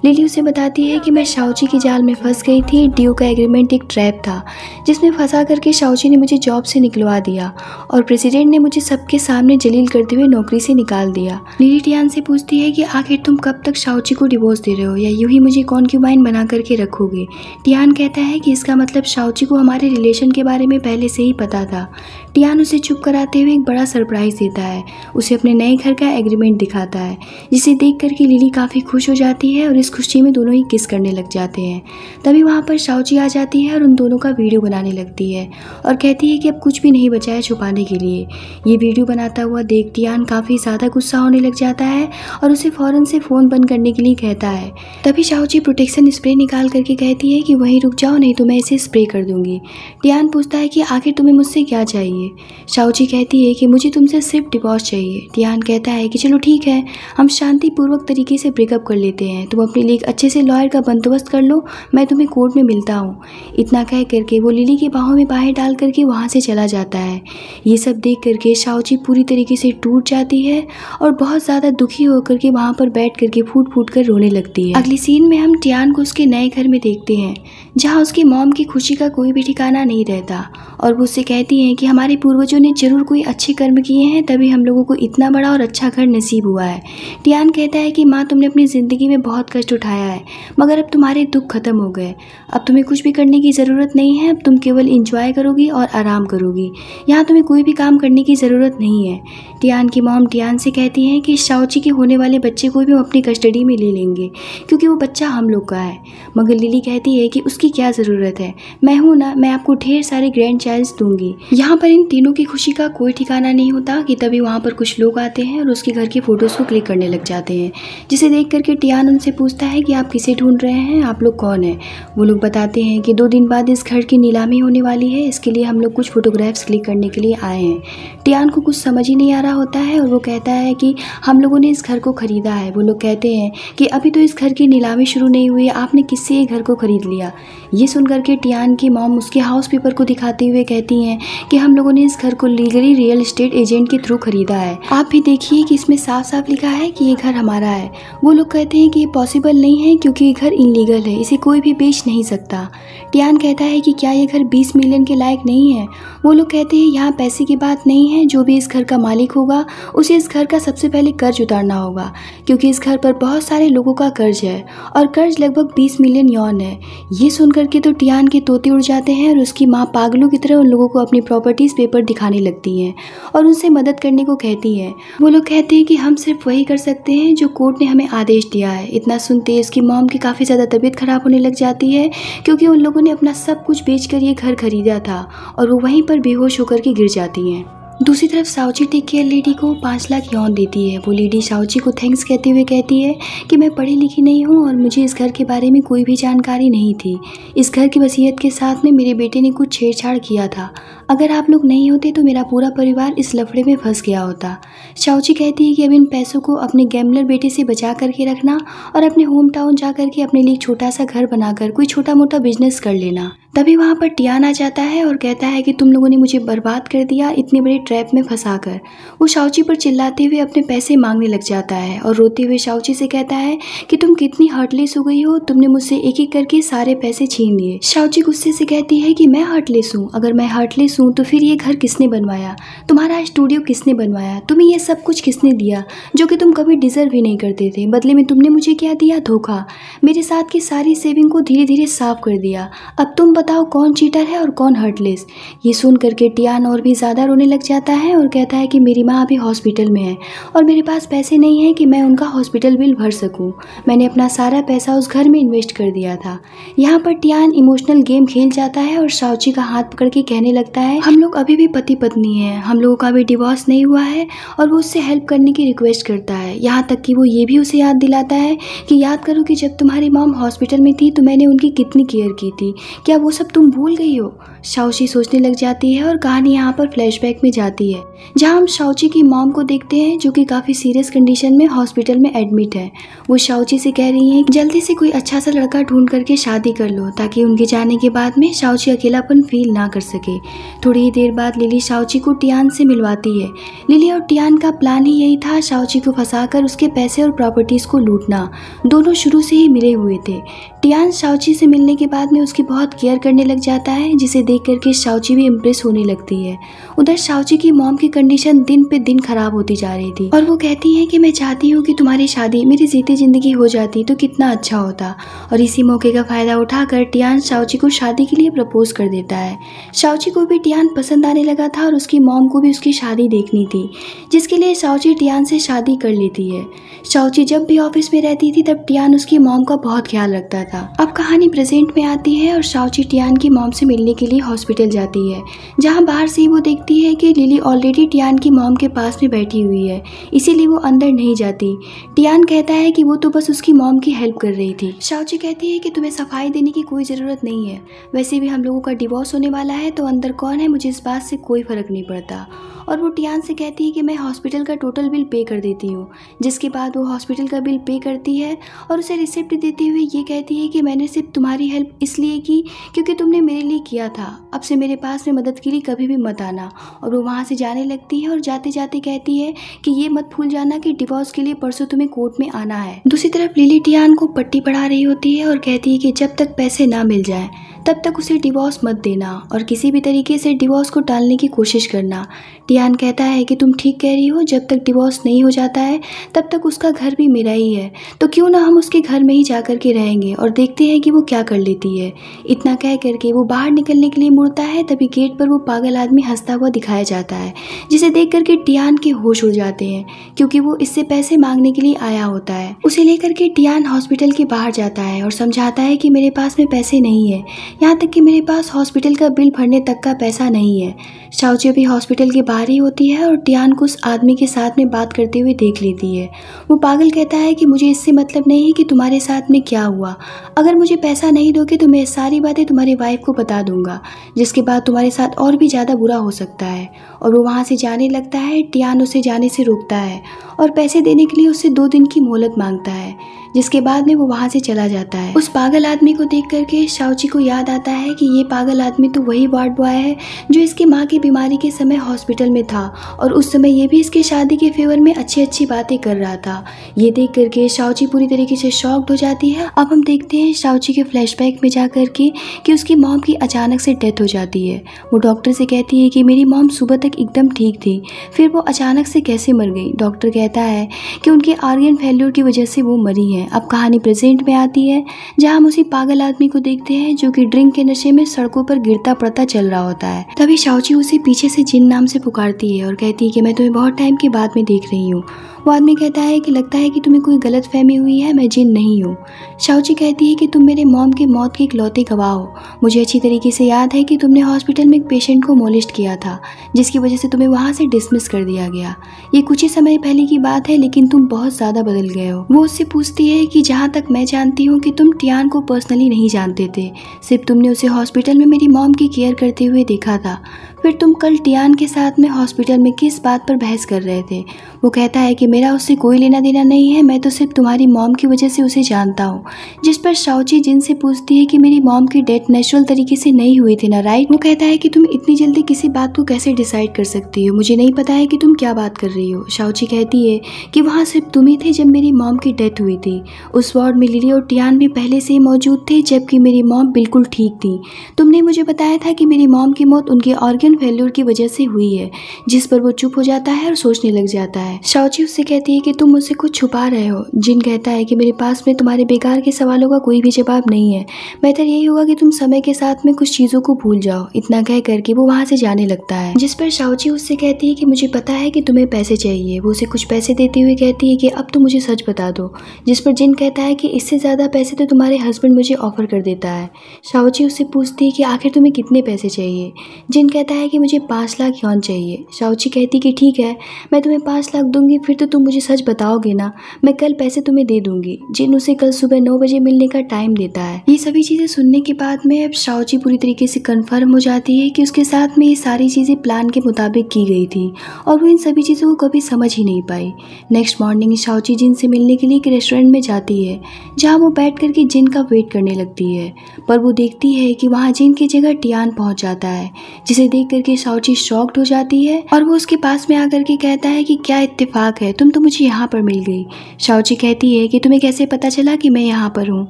लिली उसे बताती है कि मैं साउची की जाल में फंस गई थी। डीओ का एग्रीमेंट एक ट्रैप था जिसमें फंसा करके साउची ने मुझे जॉब से निकलवा दिया और प्रेसिडेंट ने मुझे सबके सामने जलील करते हुए नौकरी से निकाल दिया। लिली टियान से पूछती है कि आखिर तुम कब तक साउची को डिवोर्स दे रहे हो या यूं ही मुझे कॉन्क्यूबाइन बना करके रखोगे। टियान कहता है कि इसका मतलब साउची को हमारे रिलेशन के बारे में पहले से ही पता था। टियान उसे चुप कराते हुए एक बड़ा सरप्राइज देता है, उसे अपने नए घर का एग्रीमेंट दिखाता है, जिसे देख करके लिली काफ़ी खुश हो जाती है और इस खुशी में दोनों ही किस करने लग जाते हैं। तभी वहाँ पर साउची आ जाती है और उन दोनों का वीडियो बनाने लगती है और कहती है कि अब कुछ भी नहीं बचा है छुपाने के लिए। ये वीडियो बनाता हुआ देख टियान काफ़ी ज़्यादा गुस्सा होने लग जाता है और उसे फ़ौरन से फ़ोन बंद करने के लिए कहता है। तभी साउची प्रोटेक्शन स्प्रे निकाल करके कहती है कि वहीं रुक जाओ, नहीं तो मैं इसे स्प्रे कर दूंगी। टियान पूछता है कि आखिर तुम्हें मुझसे क्या चाहिए। साउची कहती है कि मुझे तुमसे सिर्फ डिवोर्स चाहिए। टियान कहता है कि चलो ठीक है, हम शांतिपूर्वक तरीके से ब्रेकअप कर लेते हैं, तुम अपने लिए अच्छे से लॉयर का बंदोबस्त कर लो, मैं तुम्हें कोर्ट में मिलता हूँ। इतना कह करके वो लिली के बाहों में बाहें डाल करके वहाँ से चला जाता है। ये सब देख करके साउची पूरी तरीके से टूट जाती है और बहुत ज़्यादा दुखी होकर के वहाँ पर बैठ करके फूट फूट कर रोने लगती है। अगली सीन में हम टियान को उसके नए घर में देखते हैं, जहाँ उसकी मॉम की खुशी का कोई भी ठिकाना नहीं रहता और वो उससे कहती हैं कि हमारे पूर्वजों ने जरूर कोई अच्छे कर्म किए हैं, तभी हम लोगों को इतना बड़ा और अच्छा घर नसीब हुआ है। टियान कहता है कि माँ, तुमने अपनी ज़िंदगी में बहुत कष्ट उठाया है, मगर अब तुम्हारे दुख खत्म हो गए। अब तुम्हें कुछ भी करने की ज़रूरत नहीं है, अब तुम केवल इंजॉय करोगी और आराम करोगी। यहाँ तुम्हें कोई भी काम करने की ज़रूरत नहीं है। टियान की मॉम टियान से कहती हैं कि साउची के होने वाले बच्चे को भी हम अपनी कस्टडी में ले लेंगे, क्योंकि वो बच्चा हम लोग का है। मगर लिली कहती है कि उसकी क्या ज़रूरत है, मैं हूँ ना, मैं आपको ढेर सारे ग्रैंड चाइल्ड्स दूंगी। यहाँ पर इन तीनों की खुशी का कोई ठिकाना नहीं होता कि तभी वहाँ पर कुछ लोग आते हैं और उसके घर की फ़ोटोज़ को क्लिक करने लग जाते हैं, जिसे देख करके टियान उनसे पूछता है कि आप किसे ढूंढ रहे हैं, आप लोग कौन हैं। वो लोग बताते हैं कि 2 दिन बाद इस घर की नीलामी होने वाली है, इसके लिए हम लोग कुछ फ़ोटोग्राफ्स क्लिक करने के लिए आए हैं। टियान को कुछ समझ ही नहीं आ रहा होता है और वो कहता है कि हम लोगों ने इस घर को ख़रीदा है। वो लोग कहते हैं कि अभी तो इस घर की नीलामी शुरू नहीं हुई है, आपने किससे ये घर को ख़रीद लिया। ये सुन करके टियान की मॉम उसके हाउस पेपर को दिखाते हुए कहती हैं कि हम लोगों ने इस घर को लीगली रियल एस्टेट एजेंट के थ्रू खरीदा है। आप भी देखिए कि इसमें साफ साफ लिखा है कि ये घर हमारा है। वो लोग कहते हैं कि ये पॉसिबल नहीं है क्योंकि ये घर इनलीगल है, इसे कोई भी बेच नहीं सकता। टियान कहता है कि क्या ये घर 20 मिलियन के लायक नहीं है। वो लोग कहते हैं यहाँ पैसे की बात नहीं है, जो भी इस घर का मालिक होगा उसे इस घर का सबसे पहले कर्ज उतारना होगा, क्योंकि इस घर पर बहुत सारे लोगों का कर्ज है और कर्ज लगभग 20 मिलियन यॉन है। ये सुन करके तो टियान के तोते उड़ जाते हैं और उसकी माँ पागलों की तरह उन लोगों को अपनी प्रॉपर्टीज पेपर दिखाने लगती हैं और उनसे मदद करने को कहती हैं। वो लोग कहते हैं कि हम सिर्फ वही कर सकते हैं जो कोर्ट ने हमें आदेश दिया है। इतना सुनते उसकी मॉम की काफ़ी ज़्यादा तबीयत खराब होने लग जाती है, क्योंकि उन लोगों ने अपना सब कुछ बेचकर ये घर खरीदा था और वो वहीं पर बेहोश होकर के गिर जाती हैं। दूसरी तरफ साउची टेक केयर लेडी को 5 लाख यॉन देती है। वो लेडी साउची को थैंक्स कहते हुए कहती है कि मैं पढ़ी लिखी नहीं हूँ और मुझे इस घर के बारे में कोई भी जानकारी नहीं थी। इस घर की वसीयत के साथ में मेरे बेटे ने कुछ छेड़छाड़ किया था। अगर आप लोग नहीं होते तो मेरा पूरा परिवार इस लफड़े में फंस गया होता। शाओची कहती है कि अब इन पैसों को अपने गैम्बलर बेटे से बचा करके रखना और अपने होम टाउन जा करके अपने लिए छोटा सा घर बनाकर कोई छोटा मोटा बिजनेस कर लेना। तभी वहाँ पर टियान आ जाता है और कहता है कि तुम लोगों ने मुझे बर्बाद कर दिया इतनी बड़ी ट्रैप में फंसाकर। वो शाओची पर चिल्लाते हुए अपने पैसे मांगने लग जाता है और रोते हुए शाओची से कहता है कि तुम कितनी हार्टलेस हो गई हो, तुमने मुझसे एक एक करके सारे पैसे छीन लिए। शाओची गुस्से से कहती है कि मैं हार्टलेस हूँ? अगर मैं हार्टलेस हूँ तो फिर ये घर किसने बनवाया, तुम्हारा स्टूडियो किसने बनवाया, तुम्हें ये सब कुछ किसने दिया जो कि तुम कभी डिजर्व ही नहीं करते थे। बदले में तुमने मुझे क्या दिया? धोखा। मेरे साथ की सारी सेविंग को धीरे धीरे साफ कर दिया। अब तुम बताओ कौन चीटर है और कौन हार्टलेस। ये सुन करके टियान और भी ज़्यादा रोने लग जाता है और कहता है कि मेरी माँ अभी हॉस्पिटल में है और मेरे पास पैसे नहीं है कि मैं उनका हॉस्पिटल बिल भर सकूं। मैंने अपना सारा पैसा उस घर में इन्वेस्ट कर दिया था। यहाँ पर टियान इमोशनल गेम खेल जाता है और शाओची का हाथ पकड़ के कहने लगता है हम लोग अभी भी पति पत्नी हैं, हम लोगों का भी डिवोर्स नहीं हुआ है। और वो उससे हेल्प करने की रिक्वेस्ट करता है। यहाँ तक कि वो ये भी उसे याद दिलाता है कि याद करो कि जब तुम्हारी मॉम हॉस्पिटल में थी तो मैंने उनकी कितनी केयर की थी, क्या वो सब तुम भूल गई हो? शाओची सोचने लग जाती है और कहानी यहाँ पर फ्लैशबैक में जाती है जहाँ हम शाओची की मॉम को देखते हैं जो कि काफ़ी सीरियस कंडीशन में हॉस्पिटल में एडमिट है। वो शाओची से कह रही हैं कि जल्दी से कोई अच्छा सा लड़का ढूंढ करके शादी कर लो ताकि उनके जाने के बाद में शाओची अकेलापन फील ना कर सके। थोड़ी ही देर बाद लिली शाओची को टियान से मिलवाती है। लिली और टियान का प्लान ही यही था, शाओची को फंसाकर उसके पैसे और प्रॉपर्टीज़ को लूटना। दोनों शुरू से ही मिले हुए थे। टियान शाओची से मिलने के बाद में उसकी बहुत केयर करने लग जाता है जिसे देख करके शाओची भी इम्प्रेस होने लगती है। उधर शाओची की मॉम की कंडीशन दिन पे दिन खराब होती जा रही थी और वो कहती है कि मैं चाहती हूँ कि तुम्हारी शादी मेरी जीते जिंदगी हो जाती तो कितना अच्छा होता। और इसी मौके का फायदा उठाकर टियान शाओची को शादी के लिए प्रपोज कर देता है। शाओची को भी टियान पसंद आने लगा था और उसकी मॉम को भी उसकी शादी देखनी थी, जिसके लिए शाओची टियान से शादी कर लेती है। शाओची जब भी ऑफिस में रहती थी तब टियान उसकी मॉम का बहुत ख्याल रखता था। अब कहानी प्रेजेंट में आती है और शाओची टियान की मॉम से मिलने के लिए हॉस्पिटल जाती है, जहां बाहर से वो देखती है कि लिली ऑलरेडी टियान की मॉम के पास में बैठी हुई है, इसीलिए वो अंदर नहीं जाती। टियान कहता है कि वो तो बस उसकी मॉम की हेल्प कर रही थी। शाओची कहती है कि तुम्हें सफाई देने की कोई ज़रूरत नहीं है, वैसे भी हम लोगों का डिवोर्स होने वाला है तो अंदर कौन है मुझे इस बात से कोई फ़र्क नहीं पड़ता। और वो टियान से कहती है कि मैं हॉस्पिटल का टोटल बिल पे कर देती हूँ, जिसके बाद वो हॉस्पिटल का बिल पे करती है और उसे रिसिप्ट देते हुए ये कहती है कि मैंने सिर्फ तुम्हारी हेल्प इसलिए की क्योंकि तुमने मेरे लिए किया था, अब से मेरे पास में मदद के लिए कभी भी मत आना। और वो वहाँ से जाने लगती है और जाते जाते कहती है कि ये मत भूल जाना कि डिवोर्स के लिए परसों तुम्हें कोर्ट में आना है। दूसरी तरफ लिली टियान को पट्टी पढ़ा रही होती है और कहती है कि जब तक पैसे ना मिल जाए तब तक उसे डिवोर्स मत देना और किसी भी तरीके से डिवोर्स को टालने की कोशिश करना। टियान कहता है कि तुम ठीक कह रही हो, जब तक डिवोर्स नहीं हो जाता है तब तक उसका घर भी मेरा ही है, तो क्यों ना हम उसके घर में ही जा कर के रहेंगे और देखते हैं कि वो क्या कर लेती है। इतना कह करके वो बाहर निकलने के लिए मुड़ता है, तभी गेट पर वो पागल आदमी हंसता हुआ दिखाया जाता है, जिसे देख करके टियान के होश उड़ जाते हैं क्योंकि वो इससे पैसे मांगने के लिए आया होता है। उसे लेकर के टियान हॉस्पिटल के बाहर जाता है और समझाता है कि मेरे पास में पैसे नहीं है, यहाँ तक कि मेरे पास हॉस्पिटल का बिल भरने तक का पैसा नहीं है। शाओची भी हॉस्पिटल के बाहर ही होती है और टियान को उस आदमी के साथ में बात करते हुए देख लेती है। वो पागल कहता है कि मुझे इससे मतलब नहीं है कि तुम्हारे साथ में क्या हुआ, अगर मुझे पैसा नहीं दोगे तो मैं सारी बातें तुम्हारी वाइफ को बता दूंगा, जिसके बाद तुम्हारे साथ और भी ज़्यादा बुरा हो सकता है। और वो वहाँ से जाने लगता है। टियान उसे जाने से रोकता है और पैसे देने के लिए उससे 2 दिन की मोहलत मांगता है, जिसके बाद में वो वहाँ से चला जाता है। उस पागल आदमी को देख करके शाओची को याद आता है कि ये पागल आदमी तो वही वार्ड बॉय है जो इसकी माँ की बीमारी के समय हॉस्पिटल में था और उस समय ये भी इसके शादी के फेवर में अच्छी अच्छी बातें कर रहा था। ये देख करके शाओची पूरी तरीके से शॉक्ड हो जाती है। अब हम देखते हैं शाओची के फ्लैशबैक में जा करके कि उसकी मॉम की अचानक से डेथ हो जाती है। वो डॉक्टर से कहती है कि मेरी मॉम सुबह तक एकदम ठीक थी, फिर वो अचानक से कैसे मर गई। डॉक्टर कहता है कि उनके ऑर्गन फेल्योर की वजह से वो मरी है। अब कहानी प्रेजेंट में आती है, जहां हम उसी पागल आदमी को देखते हैं जो कि ड्रिंक के नशे में सड़कों पर गिरता पड़ता चल रहा होता है। तभी शाओची उसे पीछे से जिन नाम से पुकारती है और कहती है कि मैं तुम्हें बहुत टाइम के बाद में देख रही हूँ। वो आदमी कहता है कि लगता है कि तुम्हें कोई गलत फहमी हुई है, मैं जिन नहीं हूँ। शाओची कहती है कि तुम मेरे मॉम की मौत के इकलौते गवाह हो। मुझे अच्छी तरीके से याद है कि तुमने हॉस्पिटल में एक पेशेंट को मोलेस्ट किया था, जिसकी वजह से तुम्हें वहाँ से डिसमिस कर दिया गया। ये कुछ ही समय पहले की बात है, लेकिन तुम बहुत ज़्यादा बदल गए हो। वो उससे पूछती है कि जहाँ तक मैं जानती हूँ कि तुम टियान को पर्सनली नहीं जानते थे, सिर्फ तुमने उसे हॉस्पिटल में मेरी मॉम की केयर करते हुए देखा था। फिर तुम कल टियान के साथ में हॉस्पिटल में किस बात पर बहस कर रहे थे। वो कहता है कि मेरा उससे कोई लेना देना नहीं है, मैं तो सिर्फ तुम्हारी मॉम की वजह से उसे जानता हूँ। जिस पर शाओची जिन से पूछती है कि मेरी मॉम की डेथ नेचुरल तरीके से नहीं हुई थी ना, राइट। वो कहता है कि तुम इतनी जल्दी किसी बात को कैसे डिसाइड कर सकती हो, मुझे नहीं पता है कि तुम क्या बात कर रही हो। शाओची कहती है कि वहाँ सिर्फ तुम ही थे जब मेरी मॉम की डेथ हुई थी। उस वार्ड में लिली और टियान भी पहले से ही मौजूद थे, जबकि मेरी मॉम बिल्कुल ठीक थी। तुमने मुझे बताया था कि मेरी मॉम की मौत उनके ऑर्गन फेल्योर की वजह से हुई है। जिस पर वो चुप हो जाता है और सोचने लग जाता है। शाओची उससे कहती है कि तुम मुझसे कुछ छुपा रहे हो। जिन कहता है कि मेरे पास में तुम्हारे बेकार के सवालों का कोई भी जवाब नहीं है, बेहतर यही होगा कि तुम समय के साथ में कुछ चीजों को भूल जाओ। इतना कह करके वो वहाँ से जाने लगता है। जिस पर शाओची उससे कहती है कि मुझे पता है कि तुम्हें पैसे चाहिए। वो उसे कुछ पैसे देते हुए कहती है कि अब तुम मुझे सच बता दो। जिस पर जिन कहता है कि इससे ज्यादा पैसे तो तुम्हारे हस्बैंड मुझे ऑफर कर देता है। शाओची उससे पूछती है कि आखिर तुम्हें कितने पैसे चाहिए। जिन कहता है कि मुझे 5 लाख यॉन चाहिए। शाओची कहती कि ठीक है, मैं तुम्हें 5 लाख दूंगी, फिर तो तुम मुझे सच बताओगे ना, मैं कल पैसे तुम्हें दे दूंगी। जिन उसे कल सुबह 9 बजे मिलने का टाइम देता है। ये सभी चीजें सुनने के बाद में अब शाओची पूरी तरीके से कंफर्म हो जाती है कि उसके साथ में ये सारी चीजें प्लान के मुताबिक की गई थी और वो इन सभी चीजों को कभी समझ ही नहीं पाई। नेक्स्ट मॉर्निंग शाओची जिन से मिलने के लिए एक रेस्टोरेंट में जाती है, जहाँ वो बैठ करके जिन का वेट करने लगती है। पर वो देखती है कि वहाँ जिन की जगह टियान पहुंच जाता है, जिसे देख करके शाओची शॉक्ड हो जाती है और वो उसके पास में आकर के कहता है कि क्या इत्तेफाक है, तुम तो मुझे यहाँ पर मिल गई। शाओची कहती है कि तुम्हें कैसे पता चला कि मैं यहाँ पर हूँ।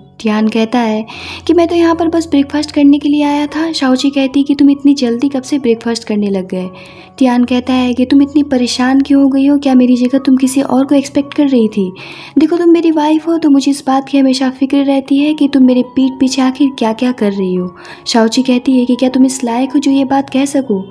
टियान कहता है कि मैं तो यहाँ पर बस ब्रेकफास्ट करने के लिए आया था। शाओची कहती है कि तुम इतनी जल्दी कब से ब्रेकफास्ट करने लग गए। टियान कहता है कि तुम इतनी परेशान क्यों हो गई हो, क्या मेरी जगह तुम किसी और को एक्सपेक्ट कर रही थी। देखो तुम मेरी वाइफ हो तो मुझे इस बात की हमेशा फिक्र रहती है कि तुम मेरे पीठ पीछे आखिर क्या क्या कर रही हो। शाओची कहती है कि क्या तुम इस लायक हो जो ये बात कह सको।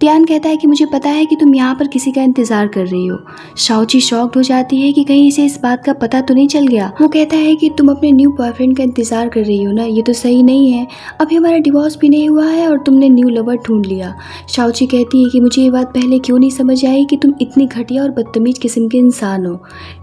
टियान कहता है कि मुझे पता है कि तुम यहाँ पर किसी का इंतजार कर रही हो। शाओची शॉक्ड हो जाती है कि कहीं इसे इस बात का पता तो नहीं चल गया। वो कहता है कि तुम अपने न्यू बॉयफ्रेंड का इंतजार कर रही हो ना, ये तो सही नहीं है। अभी हमारा डिवोर्स भी नहीं हुआ है और तुमने न्यू लवर ढूंढ लिया। शाओची कहती है कि मुझे ये बात पहले क्यों नहीं समझ आई कि तुम इतनी घटिया और बदतमीज किस्म के इंसान हो।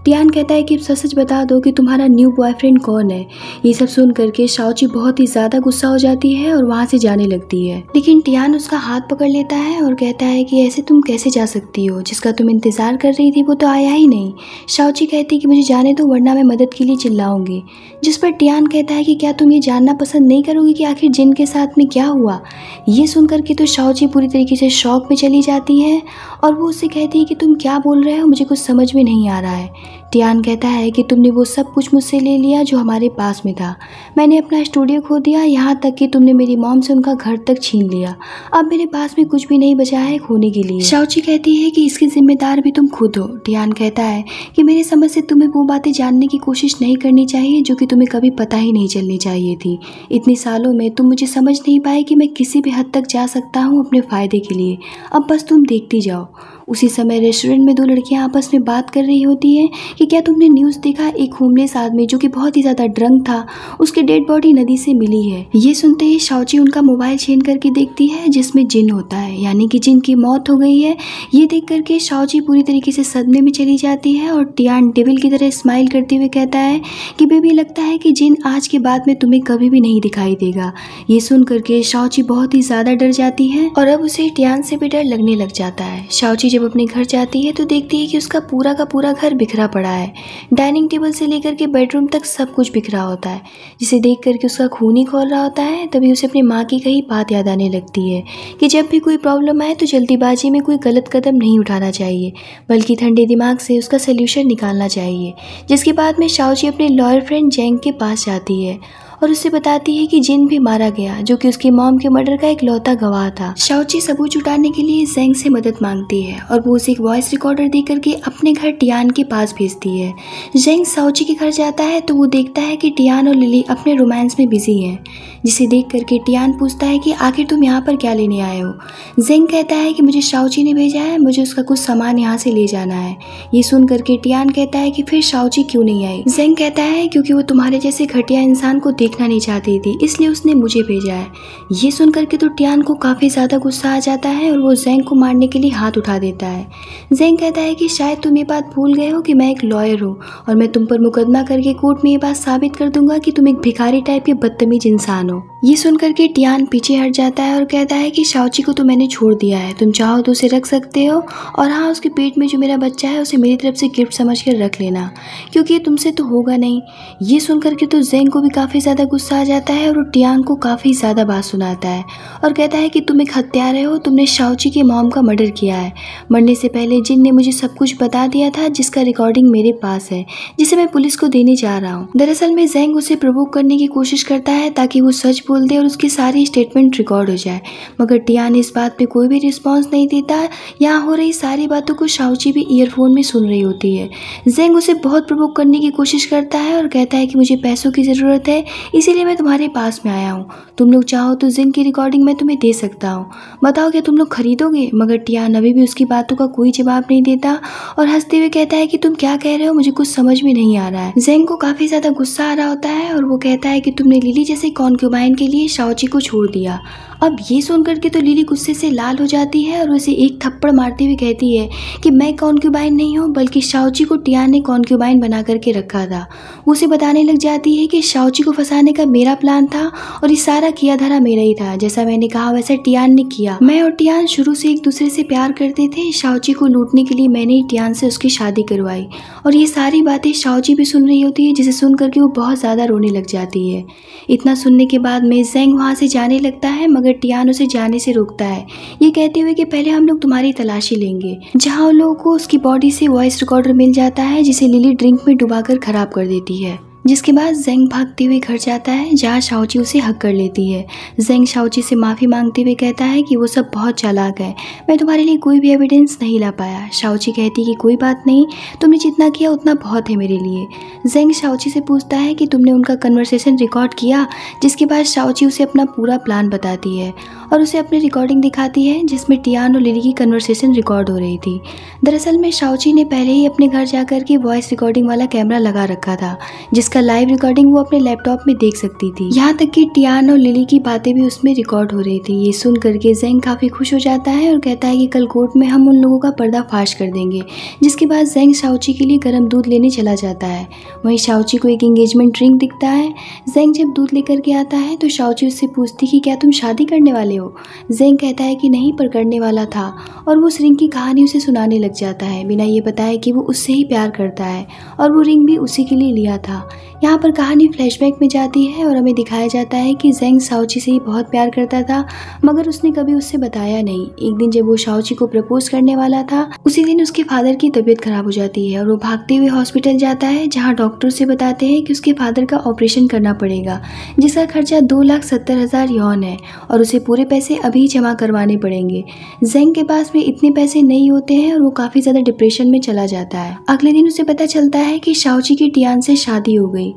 टियान कहता है कि सच सच बता दो कि तुम्हारा न्यू बॉयफ्रेंड कौन है। ये सब सुन करके शाओची बहुत ही ज्यादा गुस्सा हो जाती है और वहाँ से जाने लगती है। लेकिन टियान उसका हाथ पकड़ लेता है और कहता है कि ऐसे तुम कैसे जा सकती हो, जिसका तुम इंतजार कर रही थी वो तो आया ही नहीं। शाओची कहती है कि मुझे जाने दो वरना मैं मदद के लिए चिल्लाऊंगी। जिस पर टियान कहता है कि क्या तुम ये जानना पसंद नहीं करोगे कि आखिर जिन के साथ में क्या हुआ। ये सुन करके तो शाओची पूरी तरीके से शॉक में चली जाती है और वो उससे कहती है कि तुम क्या बोल रहे हो, मुझे कुछ समझ में नहीं आ रहा है। टियान कहता है कि तुमने वो सब कुछ मुझसे ले लिया जो हमारे पास में था। मैंने अपना स्टूडियो खो दिया, यहाँ तक कि तुमने मेरी मॉम से उनका घर तक छीन लिया। अब मेरे पास में कुछ भी नहीं बचा है खोने के लिए। शाओची कहती है कि इसकी जिम्मेदार भी तुम खुद हो। टियान कहता है कि मेरी समझ से तुम्हें वो बातें जानने की कोशिश नहीं करनी चाहिए जो कि तुम्हें कभी पता ही नहीं चलनी चाहिए थी। इतने सालों में तुम मुझे समझ नहीं पाए कि मैं किसी भी हद तक जा सकता हूँ अपने फायदे के लिए। अब बस तुम देखती जाओ। उसी समय रेस्टोरेंट में 2 लड़कियां आपस में बात कर रही होती हैं कि क्या तुमने न्यूज़ देखा, एक होमलेस आदमी जो कि बहुत ही ज़्यादा ड्रंक था, उसकी डेड बॉडी नदी से मिली है। ये सुनते ही शाओची उनका मोबाइल छीन करके देखती है जिसमें जिन होता है, यानी कि जिन की मौत हो गई है। ये देख करके शाओची पूरी तरीके से सदमे में चली जाती है और टियान डेविल की तरह स्माइल करते हुए कहता है कि बेबी लगता है कि जिन आज के बाद में तुम्हें कभी भी नहीं दिखाई देगा। ये सुन करके शाओची बहुत ही ज़्यादा डर जाती है और अब उसे टियान से भी डर लगने लग जाता है। शाओची जब अपने घर जाती है तो देखती है कि उसका पूरा का पूरा घर बिखरा पड़ा है। डाइनिंग टेबल से लेकर के बेडरूम तक सब कुछ बिखरा होता है, जिसे देख करके उसका खून ही खोल रहा होता है। तभी उसे अपनी माँ की कही बात याद आने लगती है कि जब भी कोई प्रॉब्लम आए तो जल्दीबाजी में कोई गलत कदम नहीं उठाना चाहिए, बल्कि ठंडे दिमाग से उसका सोल्यूशन निकालना चाहिए। जिसके बाद में शाओची अपने लॉयर फ्रेंड जेंग के पास जाती है और उससे बताती है कि जिन भी मारा गया, जो कि उसकी मॉम के मर्डर का इकलौता गवाह था। शाओची सबूत जुटाने के लिए जेंग से मदद मांगती है और वो उसे एक वॉइस रिकॉर्डर दे करके अपने घर टियान के पास भेजती है। जेंग शाओची के घर जाता है तो वो देखता है कि टियान और लिली अपने रोमांस में बिजी हैं, जिसे देख करके टियान पूछता है कि आखिर तुम यहाँ पर क्या लेने आए हो। जेंग कहता है कि मुझे शाओची ने भेजा है, मुझे उसका कुछ सामान यहाँ से ले जाना है। ये सुन करके टियान कहता है कि फिर शाओची क्यों नहीं आई। जेंग कहता है क्योंकि वो तुम्हारे जैसे घटिया इंसान को देख देखना नहीं चाहती थी, इसलिए उसने मुझे भेजा है। ये सुन करके तो टियान को काफ़ी ज़्यादा गुस्सा आ जाता है और वो ज़ेंग को मारने के लिए हाथ उठा देता है। ज़ेंग कहता है कि शायद तुम ये बात भूल गए हो कि मैं एक लॉयर हूँ और मैं तुम पर मुकदमा करके कोर्ट में ये बात साबित कर दूंगा कि तुम एक भिखारी टाइप के बदतमीज इंसान हो। ये सुन करके टियान पीछे हट जाता है और कहता है कि शाओची को तो मैंने छोड़ दिया है, तुम चाहो तो उसे रख सकते हो, और हाँ, उसके पेट में जो मेरा बच्चा है उसे मेरी तरफ से गिफ्ट समझ कर रख लेना, क्योंकि ये तुमसे तो होगा नहीं। ये सुन करके तो ज़ेंग को भी काफ़ी ज़्यादा गुस्सा आ जाता है और वो टियान को काफ़ी ज़्यादा बात सुनाता है और कहता है कि तुम एक हत्यारे हो, तुमने शाओची के मॉम का मर्डर किया है। मरने से पहले जिन ने मुझे सब कुछ बता दिया था, जिसका रिकॉर्डिंग मेरे पास है, जिसे मैं पुलिस को देने जा रहा हूँ। दरअसल में ज़ेंग उसे प्रोवोक करने की कोशिश करता है ताकि वो सच बोल दे और उसकी सारी स्टेटमेंट रिकॉर्ड हो जाए, मगर टियान इस बात पे कोई भी रिस्पॉन्स नहीं देता। यहाँ हो रही सारी बातों को शाओची भी ईयरफोन में सुन रही होती है। ज़ेंग उसे बहुत प्रोवोक करने की कोशिश करता है और कहता है कि मुझे पैसों की ज़रूरत है, इसीलिए मैं तुम्हारे पास में आया हूँ। तुम लोग चाहो तो ज़ेंग की रिकॉर्डिंग मैं तुम्हें दे सकता हूँ, बताओ क्या तुम लोग खरीदोगे? मगर टियान अभी भी उसकी बातों का कोई जवाब नहीं देता और हंसते हुए कहता है कि तुम क्या कह रहे हो, मुझे कुछ समझ में नहीं आ रहा है। ज़ेंग को काफ़ी ज़्यादा गुस्सा आ रहा होता है और वो कहता है कि तुमने लिली जैसे कॉन्क्यूबाइन के लिए शाओची को छोड़ दिया। अब ये सुन करके तो लिली गुस्से से लाल हो जाती है और उसे एक थप्पड़ मारते हुए कहती है कि मैं कॉन्क्यूबाइन नहीं हूँ, बल्कि शाओची को टियान ने कॉन्क्यूबाइन बना करके रखा था। वो उसे बताने लग जाती है कि शाओची को फंसाने का मेरा प्लान था और ये सारा किया धरा मेरा ही था, जैसा मैंने कहा वैसा टियान ने किया। मैं और टियान शुरू से एक दूसरे से प्यार करते थे, शाओची को लूटने के लिए मैंने ही टियान से उसकी शादी करवाई। और ये सारी बातें शाओची भी सुन रही होती है, जिसे सुन करके वो बहुत ज़्यादा रोने लग जाती है। इतना सुनने के बाद में ज़ेंग वहाँ से जाने लगता है, मगर टियान उसे जाने से रोकता है, ये कहते हुए कि पहले हम लोग तुम्हारी तलाशी लेंगे। जहाँ उन लोगों को उसकी बॉडी से वॉइस रिकॉर्डर मिल जाता है, जिसे लिली ड्रिंक में डुबाकर खराब कर देती है। जिसके बाद ज़ेंग भागते हुए घर जाता है, जहाँ शाओची उसे हक कर लेती है। ज़ेंग शाओची से माफ़ी मांगते हुए कहता है कि वो सब बहुत चालाक है, मैं तुम्हारे लिए कोई भी एविडेंस नहीं ला पाया। शाओची कहती है कि कोई बात नहीं, तुमने जितना किया उतना बहुत है मेरे लिए। ज़ेंग शाओची से पूछता है कि तुमने उनका कन्वर्सेशन रिकॉर्ड किया, जिसके बाद शाओची उसे अपना पूरा प्लान बताती है और उसे अपनी रिकॉर्डिंग दिखाती है, जिसमें टियान और लिली की कन्वर्सेशन रिकॉर्ड हो रही थी। दरअसल में शाओची ने पहले ही अपने घर जाकर के वॉइस रिकॉर्डिंग वाला कैमरा लगा रखा था, जिसका लाइव रिकॉर्डिंग वो अपने लैपटॉप में देख सकती थी। यहाँ तक कि टियान और लिली की बातें भी उसमें रिकॉर्ड हो रही थी। ये सुन करके ज़ेंग काफ़ी खुश हो जाता है और कहता है कि कल कोर्ट में हम उन लोगों का पर्दाफाश कर देंगे। जिसके बाद ज़ेंग शाओची के लिए गर्म दूध लेने चला जाता है। वहीं शाओची को एक एंगेजमेंट रिंग दिखता है। ज़ेंग जब दूध लेकर के आता है तो शाओची उससे पूछती कि क्या तुम शादी करने वाले हो? ज़ेंग कहता है कि नहीं, पर करने वाला था, और वो उस रिंग की कहानी उसे सुनाने लग जाता है, बिना ये बताए कि वो उससे ही प्यार करता है और वो रिंग भी उसी के लिए लिया था। यहाँ पर कहानी फ्लैशबैक में जाती है और हमें दिखाया जाता है कि ज़ेंग शाओची से ही बहुत प्यार करता था, मगर उसने कभी उससे बताया नहीं। एक दिन जब वो शाओची को प्रपोज करने वाला था, उसी दिन उसके फादर की तबीयत खराब हो जाती है और वो भागते हुए हॉस्पिटल जाता है, जहाँ डॉक्टर से बताते हैं कि उसके फादर का ऑपरेशन करना पड़ेगा, जिसका खर्चा 2,70,000 यॉन है और उसे पूरे पैसे अभी जमा करवाने पड़ेंगे। ज़ेंग के पास में इतने पैसे नहीं होते हैं और वो काफ़ी ज़्यादा डिप्रेशन में चला जाता है। अगले दिन उसे पता चलता है कि शाओची की टियान से शादी हो गई।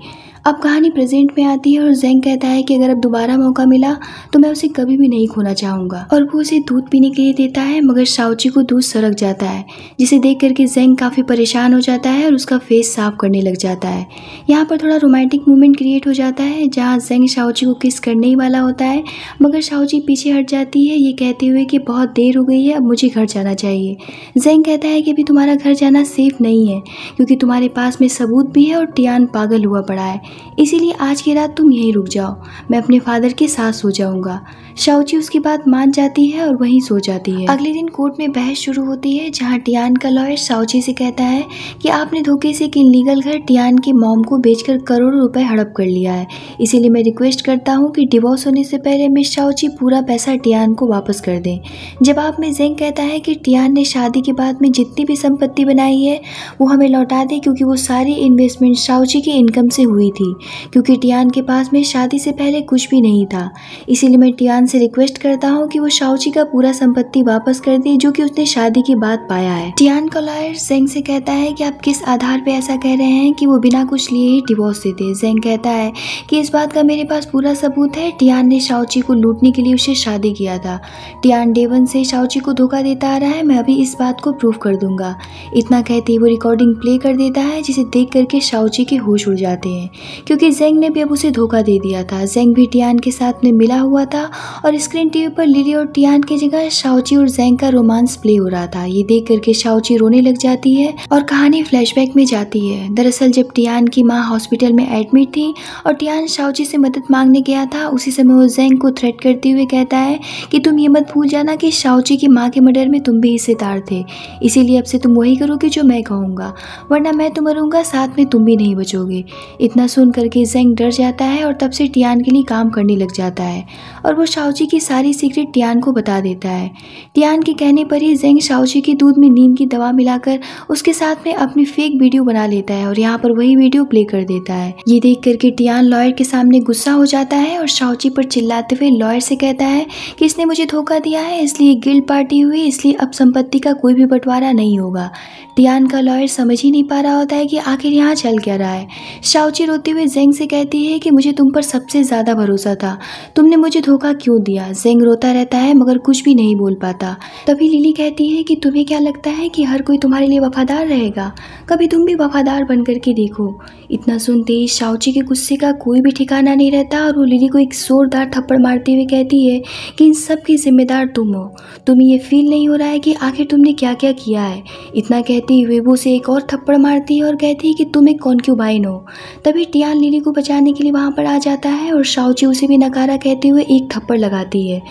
अब कहानी प्रेजेंट में आती है और ज़ेंग कहता है कि अगर अब दोबारा मौका मिला तो मैं उसे कभी भी नहीं खोना चाहूँगा, और वो उसे दूध पीने के लिए देता है, मगर शाओची को दूध सरक जाता है, जिसे देख करके ज़ेंग काफ़ी परेशान हो जाता है और उसका फेस साफ करने लग जाता है। यहाँ पर थोड़ा रोमांटिक मोमेंट क्रिएट हो जाता है, जहाँ ज़ेंग शाओची को किस करने ही वाला होता है, मगर शाओची पीछे हट जाती है, ये कहते हुए कि बहुत देर हो गई है, अब मुझे घर जाना चाहिए। ज़ेंग कहता है कि अभी तुम्हारा घर जाना सेफ नहीं है, क्योंकि तुम्हारे पास में सबूत भी है और टियान पागल हुआ पड़ा है, इसीलिए आज की रात तुम यहीं रुक जाओ, मैं अपने फादर के साथ सो जाऊंगा। शाओची उसकी बात मान जाती है और वहीं सो जाती है। अगले दिन कोर्ट में बहस शुरू होती है, जहां टियान का लॉयर शाओची से कहता है कि आपने धोखे से एक इनलीगल घर टियान के मॉम को बेचकर करोड़ों रुपए हड़प कर लिया है, इसीलिए मैं रिक्वेस्ट करता हूँ कि डिवोर्स होने से पहले मिस शाओची पूरा पैसा टियान को वापस कर दें। जवाब में ज़ेंग कहता है कि टियान ने शादी के बाद में जितनी भी संपत्ति बनाई है वो हमें लौटा दे, क्योंकि वो सारी इन्वेस्टमेंट शाओची की इनकम से हुई थी, क्योंकि टियान के पास में शादी से पहले कुछ भी नहीं था। इसीलिए मैं टियान से रिक्वेस्ट करता हूँ कि वो शाओची का पूरा संपत्ति वापस कर दे, जो कि उसने शादी के बाद पाया है। टियान का लॉयर ज़ेंग से कहता है कि आप किस आधार पे ऐसा कह रहे हैं कि वो बिना कुछ लिए ही डिवोर्स देते। ज़ेंग कहता है कि इस बात का मेरे पास पूरा सबूत है, टियान ने शाओची को लूटने के लिए उससे शादी किया था। टियान डे वन से शाओची को धोखा देता आ रहा है, मैं अभी इस बात को प्रूव कर दूंगा। इतना कहते ही वो रिकॉर्डिंग प्ले कर देता है, जिसे देख करके शाओची के होश उड़ जाते हैं। क्योंकि जेंग ने भी अब उसे धोखा दे दिया था। जेंग भी टियान के साथ में मिला हुआ था और स्क्रीन टीवी पर लिली और टियान की जगह शाओची और जेंग का रोमांस प्ले हो रहा था। ये देख करके शाओची रोने लग जाती है और कहानी फ्लैशबैक में जाती है। दरअसल जब टियान की माँ हॉस्पिटल में एडमिट थी और टियान शाओची से मदद मांगने गया था, उसी समय वो जेंग को थ्रेट करते हुए कहता है कि तुम ये मत भूल जाना कि शाओची की माँ के मर्डर में तुम भी हिस्सेदार थे, इसीलिए अब से तुम वही करोगे जो मैं कहूँगा, वरना मैं तो मरूंगा, साथ में तुम भी नहीं बचोगे। इतना सुन करके जेंग डर जाता है और तब से टियान के लिए काम करने लग जाता है और वो शाओची की सारी सीक्रेट टियान को बता देता है। टियान के कहने पर ही जेंग शाओची के दूध में नींद की दवा मिलाकर उसके साथ में अपनी फेक वीडियो बना लेता है और यहाँ पर वही वीडियो प्ले कर देता है। ये देख करके टियान लॉयर के सामने गुस्सा हो जाता है और शाओची पर चिल्लाते हुए लॉयर से कहता है कि इसने मुझे धोखा दिया है, इसलिए गिल्ड पार्टी हुई, इसलिए अब संपत्ति का कोई भी बंटवारा नहीं होगा। टियान का लॉयर समझ ही नहीं पा रहा होता है कि आखिर यहाँ चल क्या रहा है। शाओची रोते हुए जेंग से कहती है कि मुझे तुम पर सबसे ज़्यादा भरोसा था, तुमने मुझे धोखा क्यों दिया। जेंग रोता रहता है मगर कुछ भी नहीं बोल पाता। तभी लिली कहती है कि तुम्हें क्या लगता है कि हर कोई तुम्हारे लिए वफादार रहेगा, कभी तुम भी वफादार बन करके देखो। इतना सुनते ही शाओची के गुस्से का कोई भी ठिकाना नहीं रहता और वो लिली को एक जोरदार थप्पड़ मारते हुए कहती है कि इन सब की जिम्मेदार तुम हो, तुम्हें ये फील नहीं हो रहा है कि आखिर तुमने क्या क्या किया है। इतना कहती हुए वो उसे एक और थप्पड़ मारती है और कहती है कि तुम एक कॉन्क्यूबाइन हो। तभी टियान लिली को बचाने के लिए वहाँ पर आ जाता है और शाओची उसे भी नकारा कहते हुए एक थप्पड़ लगाती है।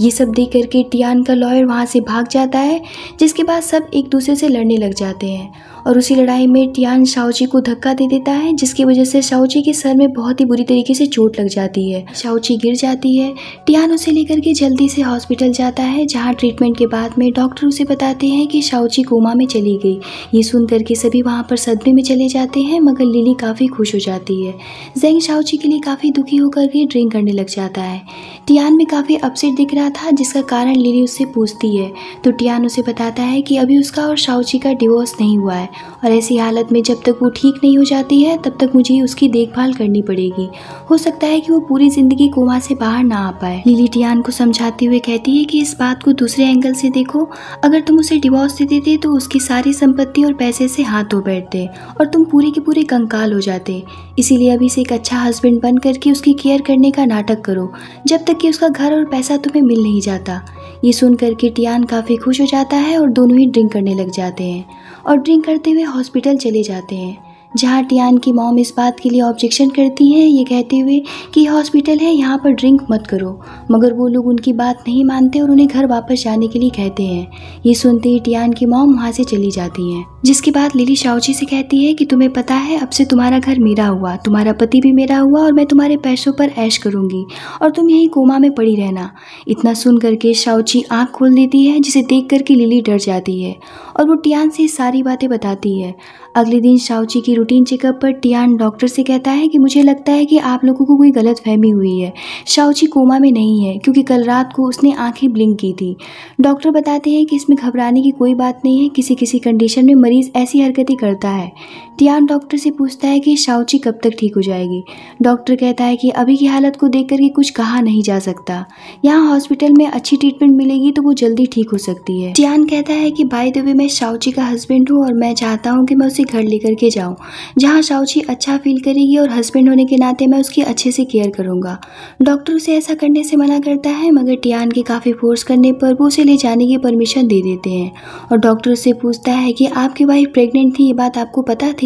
ये सब देख करके टियान का लॉयर वहाँ से भाग जाता है, जिसके बाद सब एक दूसरे से लड़ने लग जाते हैं और उसी लड़ाई में टियान शाओची को धक्का दे देता है, जिसकी वजह से शाओची के सर में बहुत ही बुरी तरीके से चोट लग जाती है। शाओची गिर जाती है। टियान उसे लेकर के जल्दी से हॉस्पिटल जाता है, जहां ट्रीटमेंट के बाद में डॉक्टर उसे बताते हैं कि शाओची कोमा में चली गई। ये सुन करके सभी वहां पर सदमे में चले जाते हैं, मगर लिली काफ़ी खुश हो जाती है। जेंग शाओची के लिए काफ़ी दुखी होकर के ड्रिंक करने लग जाता है। टियान में काफ़ी अपसेट दिख रहा था, जिसका कारण लिली उससे पूछती है तो टियान उसे बताता है कि अभी उसका और शाओची का डिवोर्स नहीं हुआ है और ऐसी हालत में जब तक वो ठीक नहीं हो जाती है तब तक मुझे उसकी देखभाल करनी पड़ेगी। हो सकता है कि वो पूरी जिंदगी कोमा से बाहर ना आ पाए। लिली टियान को समझाते हुए कहती है कि इस बात को दूसरे एंगल से देखो, अगर तुम उसे डिवोर्स दे देते तो उसकी सारी संपत्ति और पैसे से हाथ धो बैठते और तुम पूरे के पूरे कंकाल हो जाते। इसीलिए अभी से एक अच्छा हस्बैंड बन करके उसकी केयर करने का नाटक करो, जब तक कि उसका घर और पैसा तुम्हें मिल नहीं जाता। ये सुन करके टियान काफ़ी खुश हो जाता है और दोनों ही ड्रिंक करने लग जाते हैं और ड्रिंक करते हुए हॉस्पिटल चले जाते हैं, जहाँ टियान की मॉम इस बात के लिए ऑब्जेक्शन करती हैं, ये कहते हुए कि हॉस्पिटल है, यहाँ पर ड्रिंक मत करो, मगर वो लोग उनकी बात नहीं मानते और उन्हें घर वापस जाने के लिए कहते हैं। ये सुनते ही टियान की मॉम वहाँ से चली जाती हैं, जिसके बाद लिली शाओची से कहती है कि तुम्हें पता है अब से तुम्हारा घर मेरा हुआ, तुम्हारा पति भी मेरा हुआ और मैं तुम्हारे पैसों पर ऐश करूँगी और तुम यहीं कोमा में पड़ी रहना। इतना सुन करके शाओची आँख खोल देती है, जिसे देख करके लिली डर जाती है और वो टियान से सारी बातें बताती है। अगले दिन शाओची की रूटीन चेकअप पर टियान डॉक्टर से कहता है कि मुझे लगता है कि आप लोगों को कोई गलत फहमी हुई है, शाओची कोमा में नहीं है, क्योंकि कल रात को उसने आंखें ब्लिंक की थी। डॉक्टर बताते हैं कि इसमें घबराने की कोई बात नहीं है, किसी किसी कंडीशन में मरीज ऐसी हरकतें करता है। टियान डॉक्टर से पूछता है कि शाओची कब तक ठीक हो जाएगी। डॉक्टर कहता है कि अभी की हालत को देख करके कुछ कहा नहीं जा सकता, यहाँ हॉस्पिटल में अच्छी ट्रीटमेंट मिलेगी तो वो जल्दी ठीक हो सकती है। टियान कहता है कि बाय द वे मैं शाओची का हस्बैंड हूँ और मैं चाहता हूँ कि मैं उसे घर लेकर के जाऊँ, जहाँ शाओची अच्छा फील करेगी और हस्बैंड होने के नाते मैं उसकी अच्छे से केयर करूँगा। डॉक्टर उसे ऐसा करने से मना करता है, मगर टियान के काफ़ी फोर्स करने पर वो उसे ले जाने की परमिशन दे देते हैं और डॉक्टर उससे पूछता है कि आपकी वाइफ प्रेग्नेंट थी, ये बात आपको पता थी?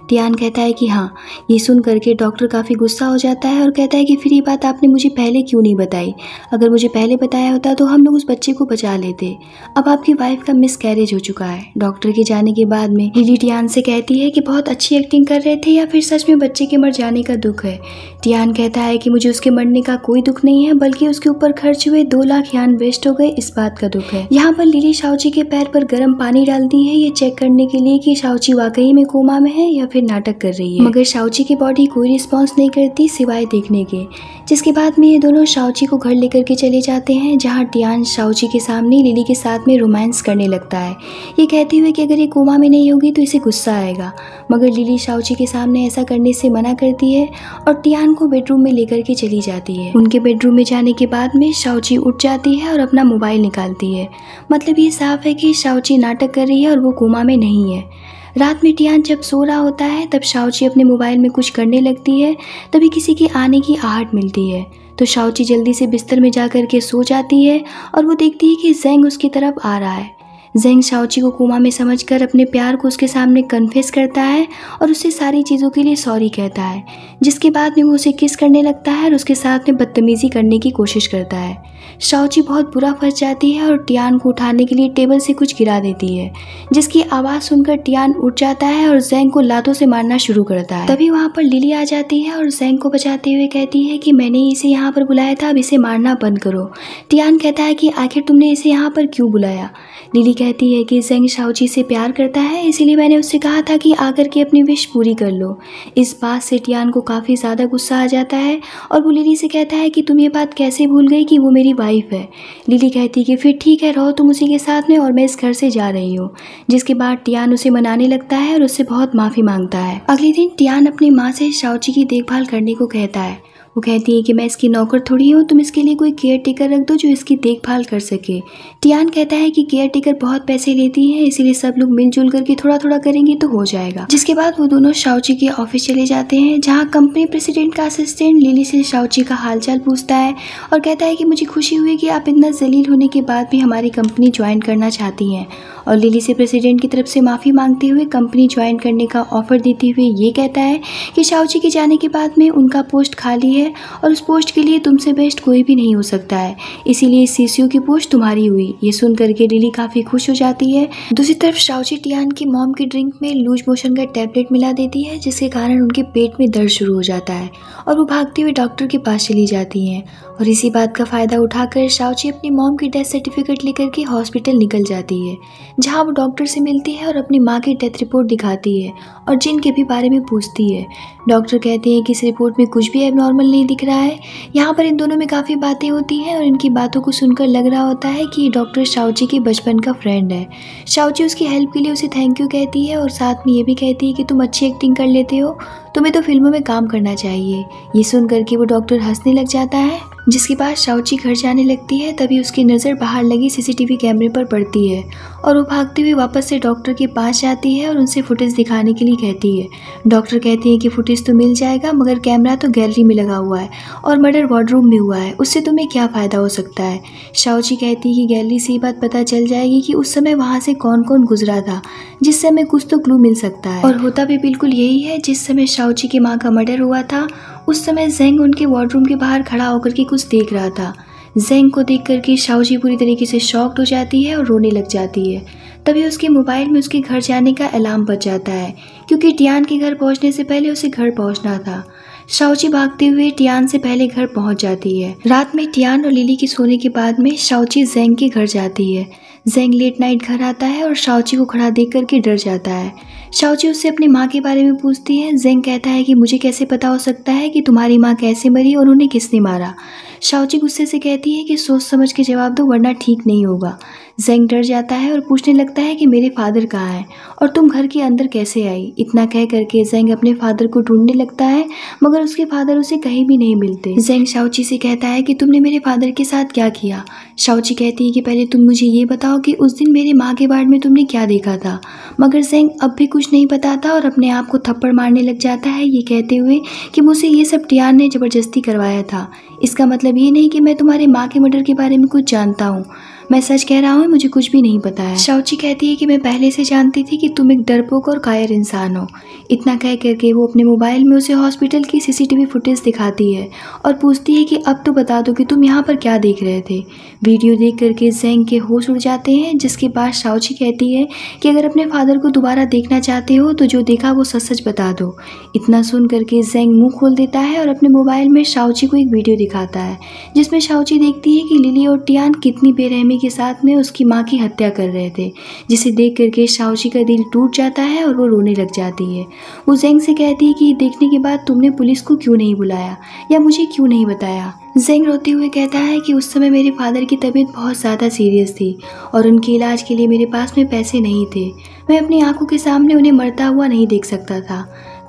टियान कहता है कि हाँ। ये सुन करके डॉक्टर काफ़ी गुस्सा हो जाता है और कहता है कि फिर ये बात आपने मुझे पहले क्यों नहीं बताई, अगर मुझे पहले बताया होता तो हम लोग उस बच्चे को बचा लेते। अब आपकी वाइफ का मिसकैरेज हो चुका है। डॉक्टर के जाने के बाद में लिली टियान से कहती है कि बहुत अच्छी एक्टिंग कर रहे थे या फिर सच में बच्चे के मर जाने का दुख है। टियान कहता है कि मुझे उसके मरने का कोई दुख नहीं है, बल्कि उसके ऊपर खर्च हुए 2 लाख यान वेस्ट हो गए, इस बात का दुख है। यहाँ पर लिली शाओची के पैर पर गर्म पानी डालती है, ये चेक करने के लिए कि शाओची वाकई में कोमा में है या फिर नाटक कर रही है, मगर शाओची की बॉडी कोई रिस्पॉन्स नहीं करती सिवाय देखने के। जिसके बाद में ये दोनों शाओची को घर लेकर के चले जाते हैं, जहाँ टियान शाओची के सामने लिली के साथ में रोमांस करने लगता है, ये कहते हुए कि अगर ये कोमा में नहीं होगी तो इसे गुस्सा आएगा, मगर लिली शाओची के सामने ऐसा करने से मना करती है और टियान को बेडरूम में लेकर के चली जाती है। उनके बेडरूम में जाने के बाद में शाओची उठ जाती है और अपना मोबाइल निकालती है, मतलब ये साफ है कि शाओची नाटक कर रही है और वो कोमा में नहीं है। रात में टियान जब सो रहा होता है तब शाओची अपने मोबाइल में कुछ करने लगती है। तभी किसी के आने की आहट मिलती है तो शाओची जल्दी से बिस्तर में जाकर के सो जाती है और वो देखती है कि ज़ेंग उसकी तरफ आ रहा है। ज़ेंग शाओची को कोमा में समझकर अपने प्यार को उसके सामने कन्फेस करता है और उससे सारी चीज़ों के लिए सॉरी कहता है, जिसके बाद में वो उसे किस करने लगता है और उसके साथ में बदतमीज़ी करने की कोशिश करता है। शाओची बहुत बुरा फंस जाती है और टियान को उठाने के लिए टेबल से कुछ गिरा देती है, जिसकी आवाज़ सुनकर टियान उठ जाता है और ज़ेंग को लातों से मारना शुरू करता है। तभी वहाँ पर लिली आ जाती है और ज़ेंग को बचाते हुए कहती है कि मैंने इसे यहाँ पर बुलाया था, अब इसे मारना बंद करो। टियान कहता है कि आखिर तुमने इसे यहाँ पर क्यों बुलाया। लिली कहती है कि ज़ेंग शाओची से प्यार करता है, इसीलिए मैंने उससे कहा था कि आकर के अपनी विश पूरी कर लो। इस बात से टियान को काफ़ी ज़्यादा गुस्सा आ जाता है और वो लिली से कहता है कि तुम ये बात कैसे भूल गई कि वो मेरी वाइफ है। लिली कहती है कि फिर ठीक है, रहो तुम उसी के साथ में और मैं इस घर से जा रही हूँ। जिसके बाद टियान उसे मनाने लगता है और उससे बहुत माफ़ी मांगता है। अगले दिन टियान अपनी माँ से शाओची की देखभाल करने को कहता है। वो कहती है कि मैं इसकी नौकर थोड़ी हूँ, तुम इसके लिए कोई केयर टेकर रख दो जो इसकी देखभाल कर सके। टियान कहता है कि केयर टेकर बहुत पैसे लेती है, इसीलिए सब लोग मिलजुल करके थोड़ा थोड़ा करेंगे तो हो जाएगा। जिसके बाद वो दोनों शाओची के ऑफिस चले जाते हैं, जहाँ कंपनी प्रेसिडेंट का असिस्टेंट लिली से शाओची का हालचाल पूछता है और कहता है कि मुझे खुशी हुई कि आप इतना जलील होने के बाद भी हमारी कंपनी ज्वाइन करना चाहती हैं। और लिली से प्रेसिडेंट की तरफ से माफ़ी मांगते हुए कंपनी ज्वाइन करने का ऑफर देते हुए ये कहता है कि शाओची के जाने के बाद में उनका पोस्ट खाली है और उस पोस्ट के लिए तुमसे बेस्ट कोई भी नहीं हो सकता है, इसीलिए इस सीसीओ की पोस्ट तुम्हारी हुई। ये सुन करके लिली काफ़ी खुश हो जाती है। दूसरी तरफ शाओची टियान की मॉम की ड्रिंक में लूज मोशन का टैबलेट मिला देती है, जिसके कारण उनके पेट में दर्द शुरू हो जाता है और वो भागते हुए डॉक्टर के पास चली जाती हैं। और इसी बात का फ़ायदा उठाकर शाओची अपनी मॉम की डेथ सर्टिफिकेट लेकर के हॉस्पिटल निकल जाती है, जहाँ वो डॉक्टर से मिलती है और अपनी माँ की डेथ रिपोर्ट दिखाती है और जिन के भी बारे में पूछती है। डॉक्टर कहते हैं कि इस रिपोर्ट में कुछ भी एबनॉर्मल नहीं दिख रहा है। यहाँ पर इन दोनों में काफ़ी बातें होती हैं और इनकी बातों को सुनकर लग रहा होता है कि ये डॉक्टर शाओची के बचपन का फ्रेंड है। शाओची उसकी हेल्प के लिए उसे थैंक यू कहती है और साथ में ये भी कहती है कि तुम अच्छी एक्टिंग कर लेते हो, तुम्हें तो फिल्मों में काम करना चाहिए। ये सुन करके वो डॉक्टर हंसने लग जाता है। जिसके बाद शाओची घर जाने लगती है, तभी उसकी नज़र बाहर लगी सीसीटीवी कैमरे पर पड़ती है और वो भागते हुए वापस से डॉक्टर के पास जाती है और उनसे फुटेज दिखाने के लिए कहती है। डॉक्टर कहती है कि फुटेज तो मिल जाएगा, मगर कैमरा तो गैलरी में लगा हुआ है और मर्डर वार्डरूम में हुआ है, उससे तुम्हें क्या फ़ायदा हो सकता है। शाओची कहती है कि गैलरी से ये बात पता चल जाएगी कि उस समय वहाँ से कौन कौन गुजरा था, जिस समय कुछ तो क्लू मिल सकता है। और होता भी बिल्कुल यही है। जिस समय शाओची की माँ का मर्डर हुआ था उस समय ज़ेंग उनके वार्डरूम के बाहर खड़ा होकर के कुछ देख रहा था। ज़ेंग को देख करके शाओची पूरी तरीके से शॉक्ड हो जाती है और रोने लग जाती है। तभी उसके मोबाइल में उसके घर जाने का अलार्म बज जाता है, क्योंकि टियान के घर पहुंचने से पहले उसे घर पहुंचना था। शाओची भागते हुए टियान से पहले घर पहुंच जाती है। रात में टियान और लिली के सोने के बाद में शाओची ज़ेंग के घर जाती है। ज़ेंग लेट नाइट घर आता है और शाओची को खड़ा देख करके डर जाता है। शाओची उससे अपनी माँ के बारे में पूछती है। ज़ेंग कहता है कि मुझे कैसे पता हो सकता है कि तुम्हारी माँ कैसे मरी और उन्हें किसने मारा। शाओची गुस्से से कहती है कि सोच समझ के जवाब दो वरना ठीक नहीं होगा। ज़ेंग डर जाता है और पूछने लगता है कि मेरे फादर कहाँ हैं और तुम घर के अंदर कैसे आई। इतना कह करके ज़ेंग अपने फादर को ढूंढने लगता है, मगर उसके फादर उसे कहीं भी नहीं मिलते। ज़ेंग शाओची से कहता है कि तुमने मेरे फादर के साथ क्या किया। शाओची कहती है कि पहले तुम मुझे ये बताओ कि उस दिन मेरे माँ के वार्ड में तुमने क्या देखा था। मगर ज़ेंग अब भी कुछ नहीं बताता और अपने आप को थप्पड़ मारने लग जाता है, ये कहते हुए कि मुझसे ये सब टियान ने ज़बरदस्ती करवाया था। इसका मतलब ये नहीं कि मैं तुम्हारे माँ के मर्डर के बारे में कुछ जानता हूँ। मैं सच कह रहा हूँ, मुझे कुछ भी नहीं पता है। शाओची कहती है कि मैं पहले से जानती थी कि तुम एक डरपोक और कायर इंसान हो। इतना कह करके वो अपने मोबाइल में उसे हॉस्पिटल की सीसीटीवी फुटेज दिखाती है और पूछती है कि अब तो बता दो कि तुम यहाँ पर क्या देख रहे थे। वीडियो देख करके ज़ेंग के होश उड़ जाते हैं। जिसके बाद शाओची कहती है कि अगर अपने फादर को दोबारा देखना चाहते हो तो जो देखा वो सच सच बता दो। इतना सुन करके ज़ेंग मुँह खोल देता है और अपने मोबाइल में शाओची को एक वीडियो दिखाता है, जिसमें शाओची देखती है कि लिली और टियान कितनी बेरहमी के साथ में उसकी माँ की हत्या कर रहे थे, जिसे देख करके शाओची का दिल टूट जाता है और वो रोने लग जाती है। वो ज़ेंग से कहती है कि देखने के बाद तुमने पुलिस को क्यों नहीं बुलाया या मुझे क्यों नहीं बताया। ज़ेंग रोते हुए कहता है कि उस समय मेरे फादर की तबीयत बहुत ज़्यादा सीरियस थी और उनके इलाज के लिए मेरे पास में पैसे नहीं थे। मैं अपनी आंखों के सामने उन्हें मरता हुआ नहीं देख सकता था।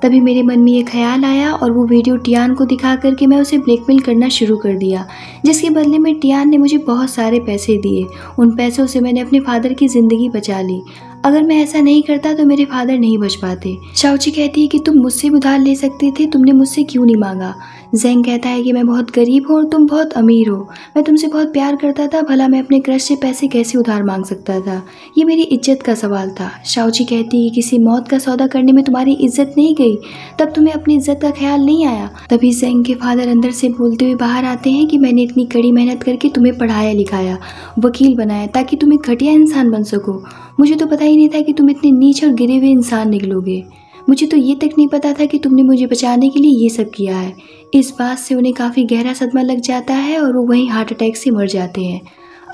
तभी मेरे मन में ये ख्याल आया और वो वीडियो टियान को दिखा करके मैं उसे ब्लैकमेल करना शुरू कर दिया, जिसके बदले में टियान ने मुझे बहुत सारे पैसे दिए। उन पैसों से मैंने अपने फादर की ज़िंदगी बचा ली। अगर मैं ऐसा नहीं करता तो मेरे फादर नहीं बच पाते। शाओची कहती है कि तुम मुझसे भी उधार ले सकते थे, तुमने मुझसे क्यों नहीं मांगा। जेंग कहता है कि मैं बहुत गरीब हूँ और तुम बहुत अमीर हो, मैं तुमसे बहुत प्यार करता था, भला मैं अपने क्रश से पैसे कैसे उधार मांग सकता था, ये मेरी इज्जत का सवाल था। शाओची कहती है कि किसी मौत का सौदा करने में तुम्हारी इज्जत नहीं गई, तब तुम्हें अपनी इज्जत का ख्याल नहीं आया। तभी जेंग के फादर अंदर से बोलते हुए बाहर आते हैं कि मैंने इतनी कड़ी मेहनत करके तुम्हें पढ़ाया लिखाया, वकील बनाया, ताकि तुम एक घटिया इंसान बन सको। मुझे तो पता ही नहीं था कि तुम इतने नीच और गिरे हुए इंसान निकलोगे। मुझे तो ये तक नहीं पता था कि तुमने मुझे बचाने के लिए ये सब किया है। इस बात से उन्हें काफ़ी गहरा सदमा लग जाता है और वो वहीं हार्ट अटैक से मर जाते हैं।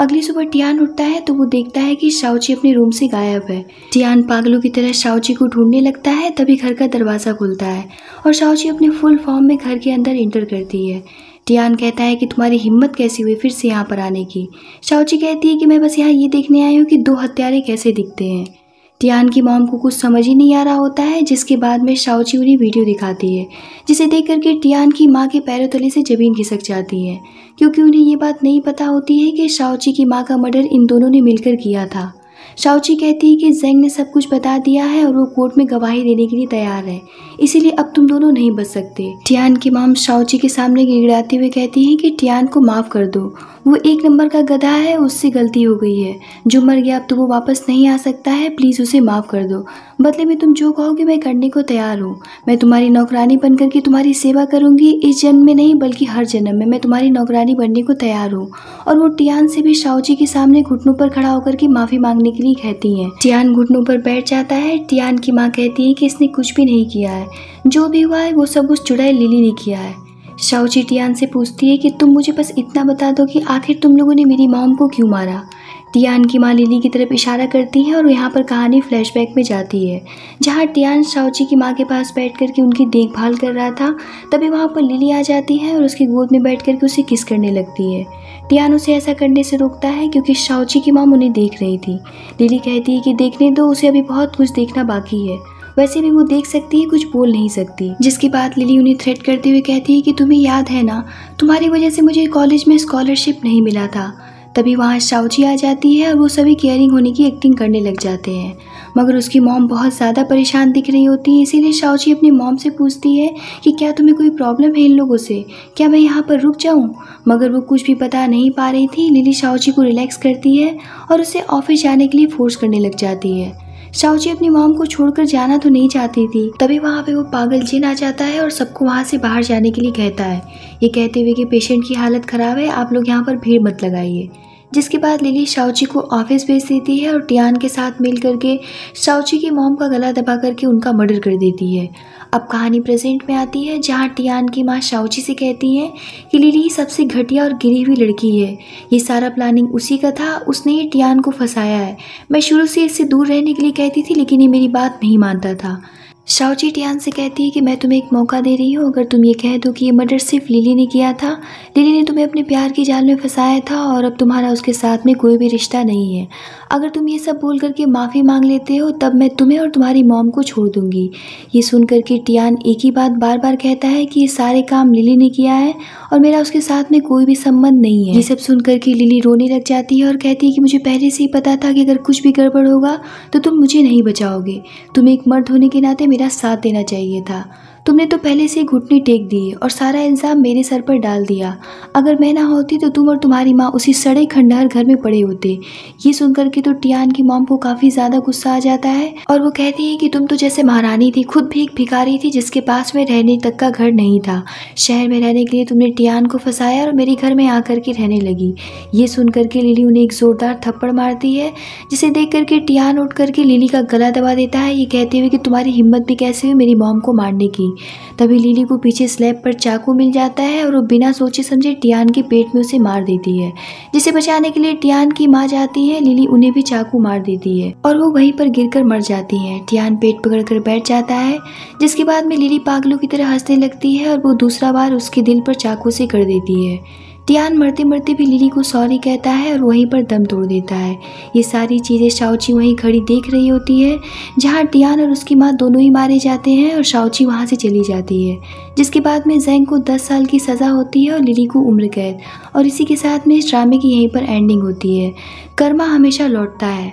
अगली सुबह टियान उठता है तो वो देखता है कि शाओची अपने रूम से गायब है। टियान पागलों की तरह शाओची को ढूंढने लगता है, तभी घर का दरवाज़ा खुलता है और शाओची अपने फुल फॉर्म में घर के अंदर इंटर करती है। टियान कहता है कि तुम्हारी हिम्मत कैसी हुई फिर से यहाँ पर आने की। शाओची कहती है कि मैं बस यहाँ ये देखने आई हूँ कि दो हत्यारे कैसे दिखते हैं। टियान की मॉम को कुछ समझ ही नहीं आ रहा होता है, जिसके बाद में शाओची उन्हें वीडियो दिखाती है, जिसे देख करके टियान की माँ के पैरों तले से ज़मीन खिसक जाती है, क्योंकि उन्हें ये बात नहीं पता होती है कि शाओची की माँ का मर्डर इन दोनों ने मिलकर किया था। शाओची कहती है कि जेंग ने सब कुछ बता दिया है और वो कोर्ट में गवाही देने के लिए तैयार है, इसीलिए अब तुम दोनों नहीं बच सकते। टियान की मॉम शाओची के सामने गिड़गिड़ाते हुए कहती है कि टियान को माफ़ कर दो, वो एक नंबर का गधा है, उससे गलती हो गई है, जो मर गया अब तो वो वापस नहीं आ सकता है, प्लीज़ उसे माफ़ कर दो। बदले में तुम जो कहोगे मैं करने को तैयार हूँ। मैं तुम्हारी नौकरानी बन करके तुम्हारी सेवा करूँगी, इस जन्म में नहीं बल्कि हर जन्म में मैं तुम्हारी नौकरानी बनने को तैयार हूँ। और वो टियान से भी शाओची के सामने घुटनों पर खड़ा होकर के माफ़ी मांगने के लिए कहती हैं। टियान घुटनों पर बैठ जाता है। टियान की माँ कहती है कि इसने कुछ भी नहीं किया है, जो भी हुआ है वो सब उस चुड़ैल लिली ने किया है। शाओची टियान से पूछती है कि तुम मुझे बस इतना बता दो कि आखिर तुम लोगों ने मेरी मॉम को क्यों मारा। टियान की माँ लिली की तरफ इशारा करती है और यहाँ पर कहानी फ्लैशबैक में जाती है, जहाँ टियान शाओची की माँ के पास बैठ करके उनकी देखभाल कर रहा था। तभी वहाँ पर लिली आ जाती है और उसकी गोद में बैठ करके उसे किस करने लगती है। टियान उसे ऐसा करने से रोकता है क्योंकि शाओची की माँ उन्हें देख रही थी। लिली कहती है कि देखने दो, उसे अभी बहुत कुछ देखना बाकी है, वैसे भी वो देख सकती है, कुछ बोल नहीं सकती। जिसके बाद लिली उन्हें थ्रेट करते हुए कहती है कि तुम्हें याद है ना, तुम्हारी वजह से मुझे कॉलेज में स्कॉलरशिप नहीं मिला था। तभी वहाँ शाओची आ जाती है और वो सभी केयरिंग होने की एक्टिंग करने लग जाते हैं, मगर उसकी मॉम बहुत ज़्यादा परेशान दिख रही होती है। इसीलिए शाओची अपनी मॉम से पूछती है कि क्या तुम्हें कोई प्रॉब्लम है इन लोगों से, क्या मैं यहाँ पर रुक जाऊँ। मगर वो कुछ भी बता नहीं पा रही थी। लिली शाओची को रिलैक्स करती है और उसे ऑफिस जाने के लिए फोर्स करने लग जाती है। शाओची अपनी मॉम को छोड़कर जाना तो नहीं चाहती थी। तभी वहाँ पे वो पागल जिन आ जाता है और सबको वहाँ से बाहर जाने के लिए कहता है, ये कहते हुए कि पेशेंट की हालत ख़राब है, आप लोग यहाँ पर भीड़ मत लगाइए। जिसके बाद लिली शाओची को ऑफिस भेज देती है और टियान के साथ मिल करके शाओची की मॉम का गला दबा करके उनका मर्डर कर देती है। अब कहानी प्रेजेंट में आती है, जहाँ टियान की माँ शाओची से कहती है कि लिली सबसे घटिया और गिरी हुई लड़की है, ये सारा प्लानिंग उसी का था, उसने ही टियान को फंसाया है। मैं शुरू से इससे दूर रहने के लिए कहती थी, लेकिन ये मेरी बात नहीं मानता था। शाओची टियान से कहती है कि मैं तुम्हें एक मौका दे रही हूँ, अगर तुम ये कह दो कि ये मर्डर सिर्फ लिली ने किया था, लिली ने तुम्हें अपने प्यार की जाल में फंसाया था और अब तुम्हारा उसके साथ में कोई भी रिश्ता नहीं है। अगर तुम ये सब बोल करके माफ़ी मांग लेते हो तब मैं तुम्हें और तुम्हारी मॉम को छोड़ दूंगी। ये सुन करके टियान एक ही बात बार बार कहता है कि ये सारे काम लिली ने किया है और मेरा उसके साथ में कोई भी संबंध नहीं है। ये सब सुन करके लिली रोने लग जाती है और कहती है कि मुझे पहले से ही पता था कि अगर कुछ भी गड़बड़ होगा तो तुम मुझे नहीं बचाओगे। तुम्हें एक मर्द होने के नाते मेरा साथ देना चाहिए था। तुमने तो पहले से ही घुटने टेक दिए और सारा इल्ज़ाम मेरे सर पर डाल दिया। अगर मैं ना होती तो तुम और तुम्हारी माँ उसी सड़े खंडहर घर में पड़े होते। ये सुनकर के तो टियान की मॉम को काफ़ी ज़्यादा गुस्सा आ जाता है और वो कहती है कि तुम तो जैसे महारानी थी, खुद भी एक भिखारी थी जिसके पास में रहने तक का घर नहीं था। शहर में रहने के लिए तुमने टियान को फंसाया और मेरे घर में आकर के रहने लगी। ये सुन करके लिली उन्हें एक ज़ोरदार थप्पड़ मारती है, जिसे देख करके टियान उठ करके लिली का गला दबा देता है, ये कहते हुए कि तुम्हारी हिम्मत भी कैसे हुई मेरी मॉम को मारने की। तभी लिली को पीछे स्लैब पर चाकू मिल जाता है और वो बिना सोचे समझे टियान के पेट में उसे मार देती है। जिसे बचाने के लिए टियान की माँ जाती है, लिली उन्हें भी चाकू मार देती है और वो वहीं पर गिरकर मर जाती है। टियान पेट पकड़कर बैठ जाता है, जिसके बाद में लिली पागलों की तरह हंसने लगती है और वो दूसरा बार उसके दिल पर चाकू से कर देती है। टियान मरते मरते भी लिली को सॉरी कहता है और वहीं पर दम तोड़ देता है। ये सारी चीज़ें शाओची वहीं खड़ी देख रही होती है, जहाँ टियान और उसकी माँ दोनों ही मारे जाते हैं और शाओची वहाँ से चली जाती है, जिसके बाद में ज़ेंग को 10 साल की सज़ा होती है और लिली को उम्र कैद। और इसी के साथ में इस ड्रामे की यहीं पर एंडिंग होती है। कर्मा हमेशा लौटता है।